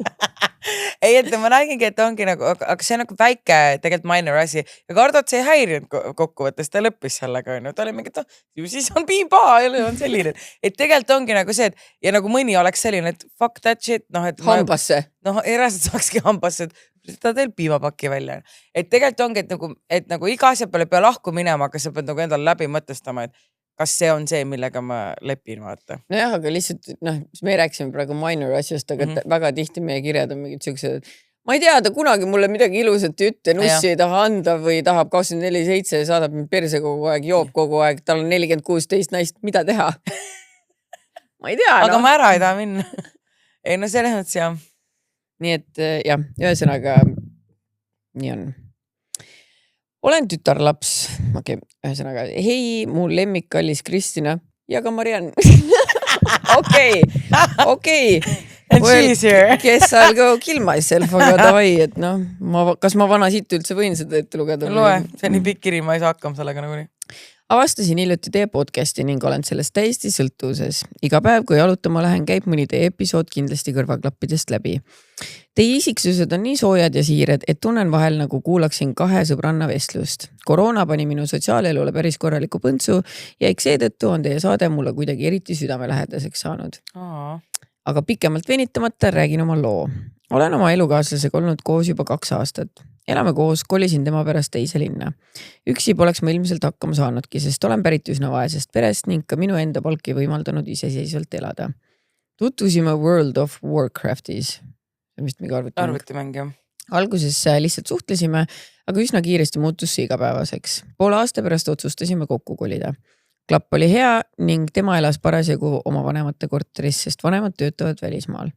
Ei, et ma räägingi, et ongi nagu, aga see on nagu väike tegelikult minor asi ja Kardot see ei häirinud kokkuvõttes, ta lõppis sellega, ta oli mingi, et siis on piim paha ja on selline, et tegelikult ongi nagu see, et ja nagu mõni oleks selline, et fuck that shit, hambasse. Eraselt saakski hambasse, et ta teeb piimapaki välja. Et tegelikult ongi, et nagu iga asja peale pea lahku minema, aga sa pead nagu endale läbi mõtestama, et kas see on see, millega ma lepin, vaata. Nojah, aga lihtsalt, me rääksime praegu minor asjast, aga väga tihti meie kirjad on mingid siuksed, ma ei tea, ta kunagi mulle midagi ilusat ei ütle, nussi ei taha anda või tahab 24/7 ja saadab mind perse kogu aeg, joob kogu aeg, tal on 40-16 naist, mida teha? ma ei tea, aga ma ära ei taha minna. ei no selles mõttes jah. nii et jah, ühesõnaga nii on. olen tütarlaps. Okei, ühesõnaga, hei, mu lemmik kallis Kristina ja ka Mariann. okei. Well, guess I'll go kill myself, aga davai, et noh, kas ma vana siit üldse võin seda ette lugeda? Loe, see on nii pikk kiri, ma ei saa hakkama sellega nagunii. Avastasin hiljuti teie podcasti ning olen sellest täiesti sõltuvuses. Iga päev, kui jalutama lähen, käib mõni teie episood kindlasti kõrvaklappidest läbi. Teie isiksused on nii soojad ja siired, et tunnen vahel nagu kuulaksin kahe sõbranna vestlust. Koroona pani minu sotsiaalelule päris korraliku põntsu ja eks seetõttu on teie saade mulle kuidagi eriti südamelähedaseks saanud. Aga pikemalt venitamata räägin oma loo. Olen oma elukaaslasega olnud koos juba 2 aastat. Elame koos, kolisin tema pärast teise linna. Üksi poleks ma ilmselt hakkama saanudki, sest olen pärit üsna vaesest perest ning ka minu enda palk ei võimaldanud iseseisvalt elada. Tutvusime World of Warcraftis. Vist mingi arvutimäng, jah. Alguses lihtsalt suhtlesime, aga üsna kiiresti muutus see igapäevaseks. Poole aasta pärast otsustasime kokku kolida. Klapp oli hea ning tema elas parasjagu oma vanemate korteris, sest vanemad töötavad välismaal.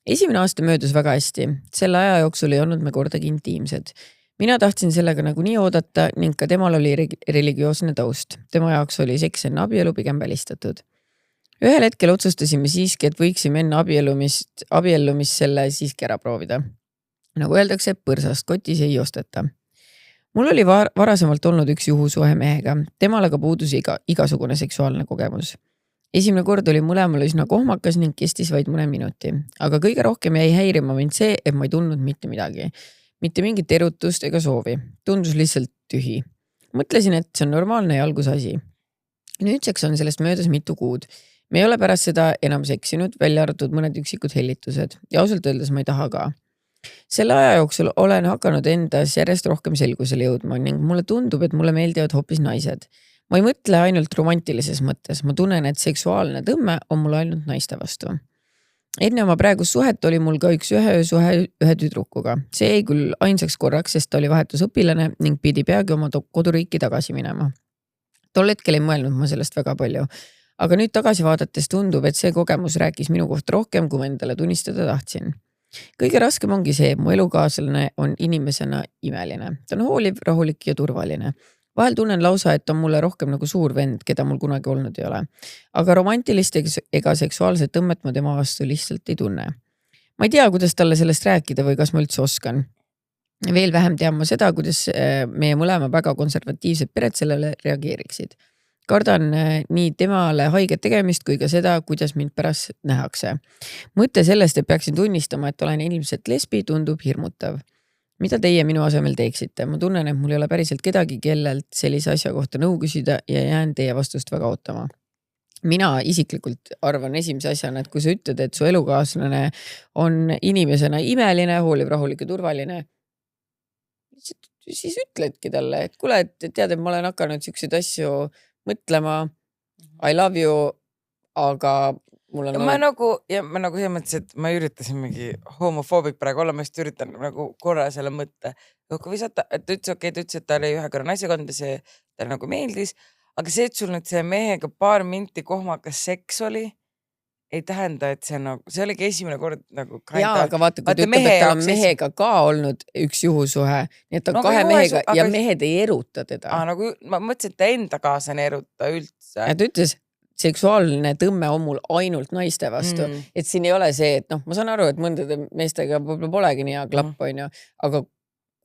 Esimene aasta möödus väga hästi. Selle aja jooksul ei olnud me kordagi intiimsed. Mina tahtsin sellega nagunii oodata ning ka temal oli religioosne taust. Tema jaoks oli seks enne abielu pigem välistatud. Ühel hetkel otsustasime siiski, et võiksime enne abiellumist selle siiski ära proovida. Nagu öeldakse, põrsast kotis ei osteta. Mul oli varasemalt olnud üks juhusuhe mehega. Temal aga puudus igasugune seksuaalne kogemus. Esimene kord oli mõlemal üsna kohmakas ning kestis vaid mõne minuti. Aga kõige rohkem jäi häirima mind see, et ma ei tundnud mitte midagi. Mitte mingit erutust ega soovi. Tundus lihtsalt tühi. Mõtlesin, et see on normaalne ja algusasi. Nüüdseks on sellest möödas mitu kuud. Me ei ole pärast seda enam seksinud, välja arvatud mõned üksikud hellitused. Ja ausalt öeldes ma ei taha ka. Selle aja jooksul olen hakanud endas järjest rohkem selgusele jõudma ning mulle tundub, et mulle meeldivad hoopis naised. Ma ei mõtle ainult romantilises mõttes, ma tunnen, et seksuaalne tõmme on mul ainult naiste vastu. Enne oma praegust suhet oli mul ka üks ühe tüdrukuga. See jäi küll ainsaks korraks, sest ta oli vahetusõpilane ning pidi peagi oma koduriiki tagasi minema. Tol hetkel ei mõelnud ma sellest väga palju, aga nüüd tagasi vaadates tundub, et see kogemus rääkis minu kohta rohkem, kui ma endale tunnistada tahtsin. Kõige raskem ongi see, mu elukaaslane on inimesena imeline. Ta on hooliv, rahulik ja turvaline. Vahel tunnen lausa, et on mulle rohkem nagu suur vend, keda mul kunagi olnud ei ole. Aga romantilist ega seksuaalset tõmmet ma tema vastu lihtsalt ei tunne. Ma ei tea, kuidas talle sellest rääkida või kas ma üldse oskan. Veel vähem tean ma seda, kuidas meie mõlema väga konservatiivsed pered sellele reageeriksid. Kardan nii temale haiget tegemist kui ka seda, kuidas mind pärast nähakse. Mõte sellest, et peaksin tunnistama, et olen ilmselt lesbi, tundub hirmutav. Mida teie minu asemel teeksite? Ma tunnen, et mul ei ole päriselt kedagi, kellelt sellise asja kohta nõu küsida ja jään teie vastust väga ootama. Mina isiklikult arvan esimese asjana, et kui sa ütled, et su elukaaslane on inimesena imeline, hooliv, rahulik ja turvaline, siis ütledki talle, et kuule, et tead, et ma olen hakanud siukseid asju mõtlema, I love you, aga mul on... Ma nagu selles mõttes, et ma üritasin mingi homofoobik praegu olla, ma just üritan nagu korra selle mõtte visata, et ta ütles, et ta oli ühe korra naisega ja see talle nagu meeldis, aga see, et sul nüüd see mehega paar minti kohmakas seks oli, ei tähenda, et see oligi esimene kord nagu... Jaa, aga vaata, kui ta ütleb, et tal on mehega ka olnud üks juhusuhe, nii et ta on kahe mehega ja mehed ei eruta teda. Nagu, ma mõtlesin, et ta enda kaaslane ei eruta üldse. Ja ta ütles, seksuaalne tõmme on mul ainult naiste vastu. Et siin ei ole see, et ma saan aru, et mõndade meestega võib-olla polegi nii hea klapp, on ju, aga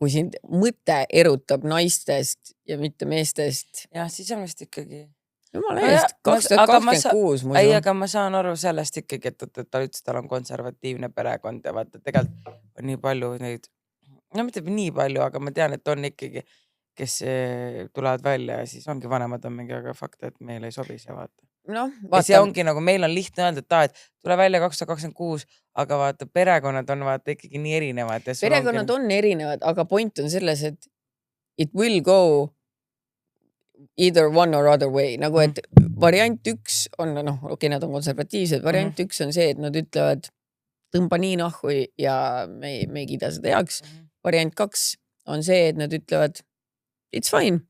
kui sind mõte erutab naistest ja mitte meestest... Jah, siis on vist ikkagi... Jumala eest, 2026 muidu. Ei, aga ma saan aru sellest ikkagi, et ta ütles, et tal on konservatiivne perekond ja vaata, tegelikult on nii palju neid, no mitte nii palju, aga ma tean, et on ikkagi, kes tulevad välja ja siis ongi vanemad on mingi, aga fakt, et meil ei sobi see vaata. No, ja see ongi nagu, meil on lihtne öelda, et tule välja 2026, aga vaata, perekonnad on vaata ikkagi nii erinevad. Perekonnad on erinevad, aga point on selles, et it will go either one or other way, nagu et variant 1 on, okei, nad on konservatiivsed, variant 1 on see, et nad ütlevad, tõmba nii nahhu ja me ei kiida seda heaks. Variant 2 on see, et nad ütlevad it's fine,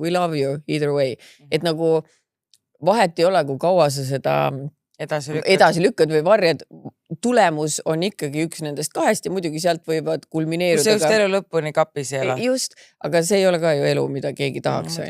we love you either way. Et nagu vahet ei ole, kui kaua sa seda edasi lükkad või varjad. Tulemus on ikkagi üks nendest kahest ja muidugi sealt võivad kulmineeruda. See just elu lõpuni kapis ei ole. Just, aga see ei ole ka ju elu, mida keegi tahaks.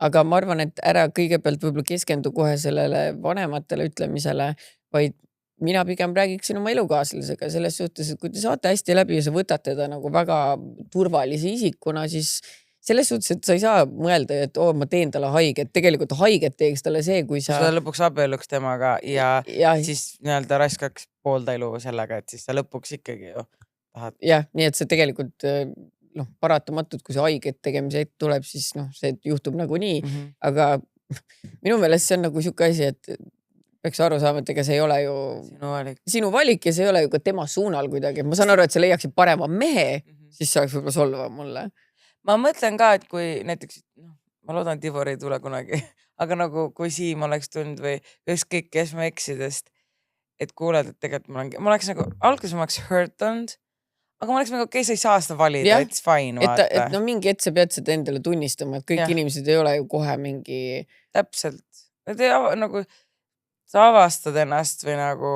Aga ma arvan, et ära kõigepealt võib-olla keskendu kohe sellele vanematele ütlemisele, vaid mina pigem räägiksin oma elukaaslasega selles suhtes, et kui te saate hästi läbi ja sa võtad teda nagu väga turvalise isikuna, siis selles suhtes, et sa ei saa mõelda, et ma teen talle haiget. Tegelikult haiget teeks talle see, kui sa lõpuks abielluks temaga ja siis nii-öelda raskaks poolda elu sellega, et siis sa lõpuks ikkagi ju tahad. Jah, nii et see tegelikult paratamatult, kui see haiget tegemise ette tuleb, siis see juhtub nagu nii. Aga minu meelest see on nagu siuke asi, et peaks aru saama, et ega see ei ole ju sinu valik ja see ei ole ju ka tema suunal kuidagi. Ma saan aru, et sa leiaksid parema mehe, siis see oleks võib-olla solva mulle. Ma mõtlen ka, et kui näiteks, ma loodan, et Ivor ei tule kunagi, aga nagu kui Siim oleks tulnud või ükskõik kes ma eksidest, et kuuled, et tegelikult ma oleks nagu, alguses ma oleks hurt olnud, aga ma oleks nagu, okei, sa ei saa seda valida, it's fine, vaata. Et mingi hetk sa pead seda endale tunnistama, et kõik inimesed ei ole ju kohe mingi... Täpselt. Nagu sa avastad ennast või nagu,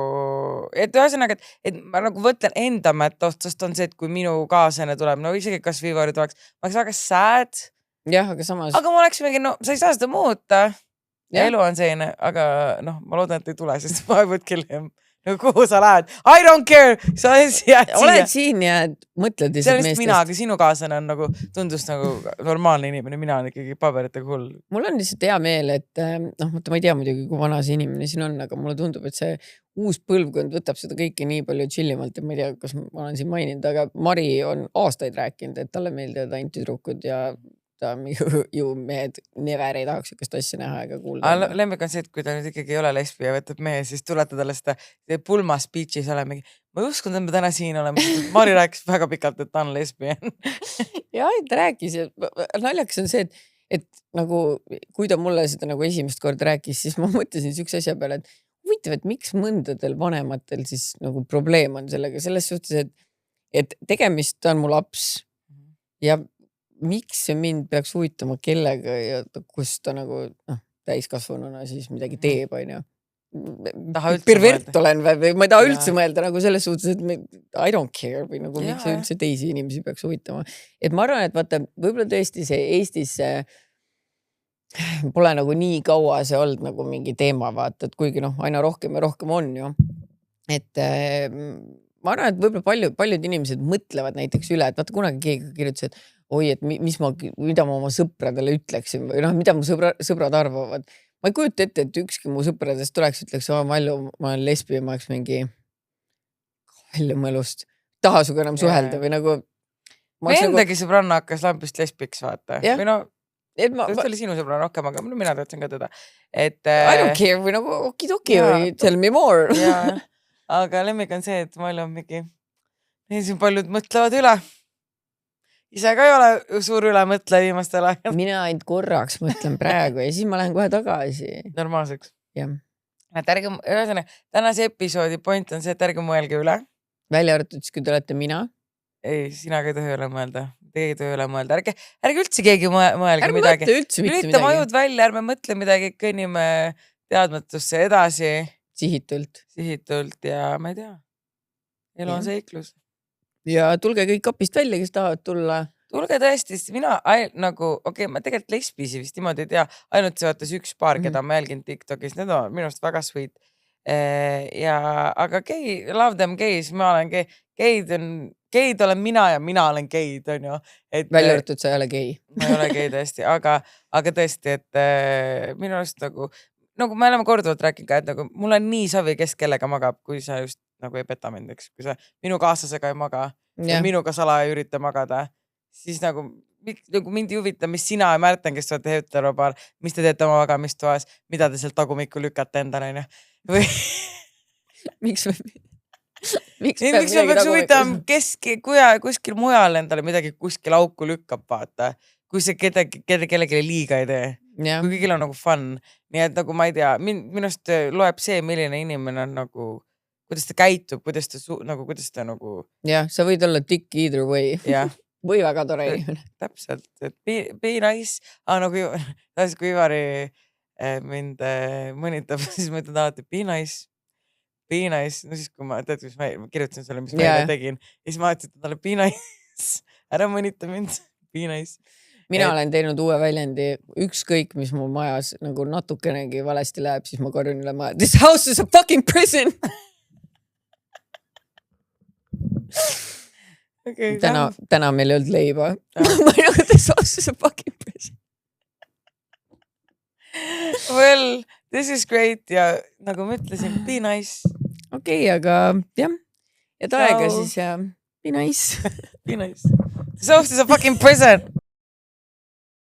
et ühesõnaga, et ma nagu võtlen enda mätost on see, et kui minu kaaslane tuleb, no isegi kas Vivori tuleks, ma oleks väga sad. Jah, aga samas... Aga ma oleks mingi, sa ei saa seda muuta. Ja elu on selline, aga ma loodan, et ei tule, sest ma ei võt küll no kuhu sa lähed? I don't care! Sa oled siin ja mõtled see on lihtsalt mina, aga sinu kaaslane on nagu, tundus nagu normaalne inimene, mina olen ikkagi paberitega hull. Mul on lihtsalt hea meel, et ma ei tea muidugi, kui vana see inimene siin on, aga mulle tundub, et see uus põlvkond võtab seda kõike nii palju chillimalt ja ma ei tea, kas ma olen siin maininud, aga Mari on aastaid rääkinud, et talle meeldivad ainult tüdrukud ja ta ju mehed never ei tahaks ükast asja näha ega kuulda. Lemmik on see, et kui ta nüüd ikkagi ei ole lesbi ja võtab mehe, siis tuleta talle seda pulma speech'is olemegi. Ma ei uskunud, et me täna siin oleme. Mari rääkis väga pikalt, et ta on lesbien. Ja, ta rääkis ja naljakas on see, et nagu, kui ta mulle seda nagu esimest korda rääkis, siis ma mõtlesin sükse asja peale, et huvitav, et miks mõndadel vanematel siis nagu probleem on sellega. Selles suhtes, et tegemist on mu laps ja miks see mind peaks huvitama kellega ja kus ta nagu täiskasvanuna siis midagi teeb, on ju. Pervert olen või ma ei taha üldse mõelda nagu selles suhtes, et I don't care või nagu miks see üldse teisi inimesi peaks huvitama. Et ma arvan, et vaata, võib-olla tõesti see Eestis pole nagu nii kaua see olnud nagu mingi teema, vaata, et kuigi aina rohkem ja rohkem on ju. Et ma arvan, et võib-olla paljud inimesed mõtlevad näiteks üle, et vaata kunagi keegi kirjutas, et oi, et mida ma oma sõpradele ütleksin või mida mu sõbrad arvavad. Ma ei kujuta ette, et ükski mu sõpradest tuleks, ütleks, ma olen lesbi ja ma oleks mingi välja mõelust. Taha suga enam suhelda või nagu... Me endagi sõbranna hakkas lambist lesbiks, vaata. Või see oli sinu sõbranna rohkem, aga mina töötasin ka teda. I don't care või nagu okidoki või tell me more. Aga lemmik on see, et maailm on mingi... Siin paljud mõtlevad üle. Ise ka ei ole suur ülemõtle viimastel ajal. Mina ainult korraks mõtlen praegu ja siis ma lähen kohe tagasi. Normaalseks. Jah. Tänase episoodi point on see, et ärge mõelge üle. Välja arvatud, kui te olete mina. Ei, sina ka ei tohi üle mõelda. Teie ei tohi üle mõelda. Ärge üldse keegi mõelge midagi. Ärge mõtle üldse mitte midagi. Lülita majud välja, ärme mõtle midagi, kõnnime teadmatusse edasi. Sihitult ja ma ei tea. Elu on seiklus. Ja tulge kõik kapist välja, kes tahavad tulla. Tulge tõesti, sest mina nagu, ma tegelikult lesbisi vist niimoodi ei tea, ainult see vaatas üks paar, keda ma jälgin TikTokis, need on minu arust väga sweet. Aga love them gays, ma olen gei, geid olen mina ja mina olen geid, on ju. Välja arvatud, sa ei ole gei. Ma ei ole gei tõesti, aga tõesti, et minu arust nagu me oleme korduvalt rääkinud ka, et nagu mul on nii savi, kes kellega magab, kui sa just nagu ei peta mind, eks, kui sa minu kaaslasega ei maga ja minuga salaja ei ürita magada, siis nagu mind ei huvita, mis sina ja Märten, kes olete heteropaar, mis te teete oma magamistoas, mida te sealt tagumikku lükkate endale, on ju. Või... Miks me peaks huvitama, kuskil mujal endale midagi kuskil auku lükkab, vaata. Kui see kellelegi liiga ei tee. Kui kõigil on nagu fun. Nii et nagu ma ei tea, minust loeb see, milline inimene on nagu kuidas ta käitub, kuidas ta nagu jah, sa võid olla dick either way jah, või väga tore inimene. täpselt, et be nice, nagu kui Ivari mind mõnitab, siis ma ütlen alati be nice, no siis kui ma tead, ma kirjutasin sulle, mis ma eile tegin, siis ma ütlen talle be nice, ära mõnita mind, be nice. Mina olen teinud uue väljendi, ükskõik mis mu majas nagu natukenegi valesti läheb, siis ma korjun üle maja. This house is a fucking prison! Okay, täna meil ei olnud leiba. Ma ei nagu, this house is a fucking prison. Well, this is great ja nagu ma ütlesin, be nice. Okay, aga jah, et aega siis ja be nice. Be nice. This house is a fucking prison!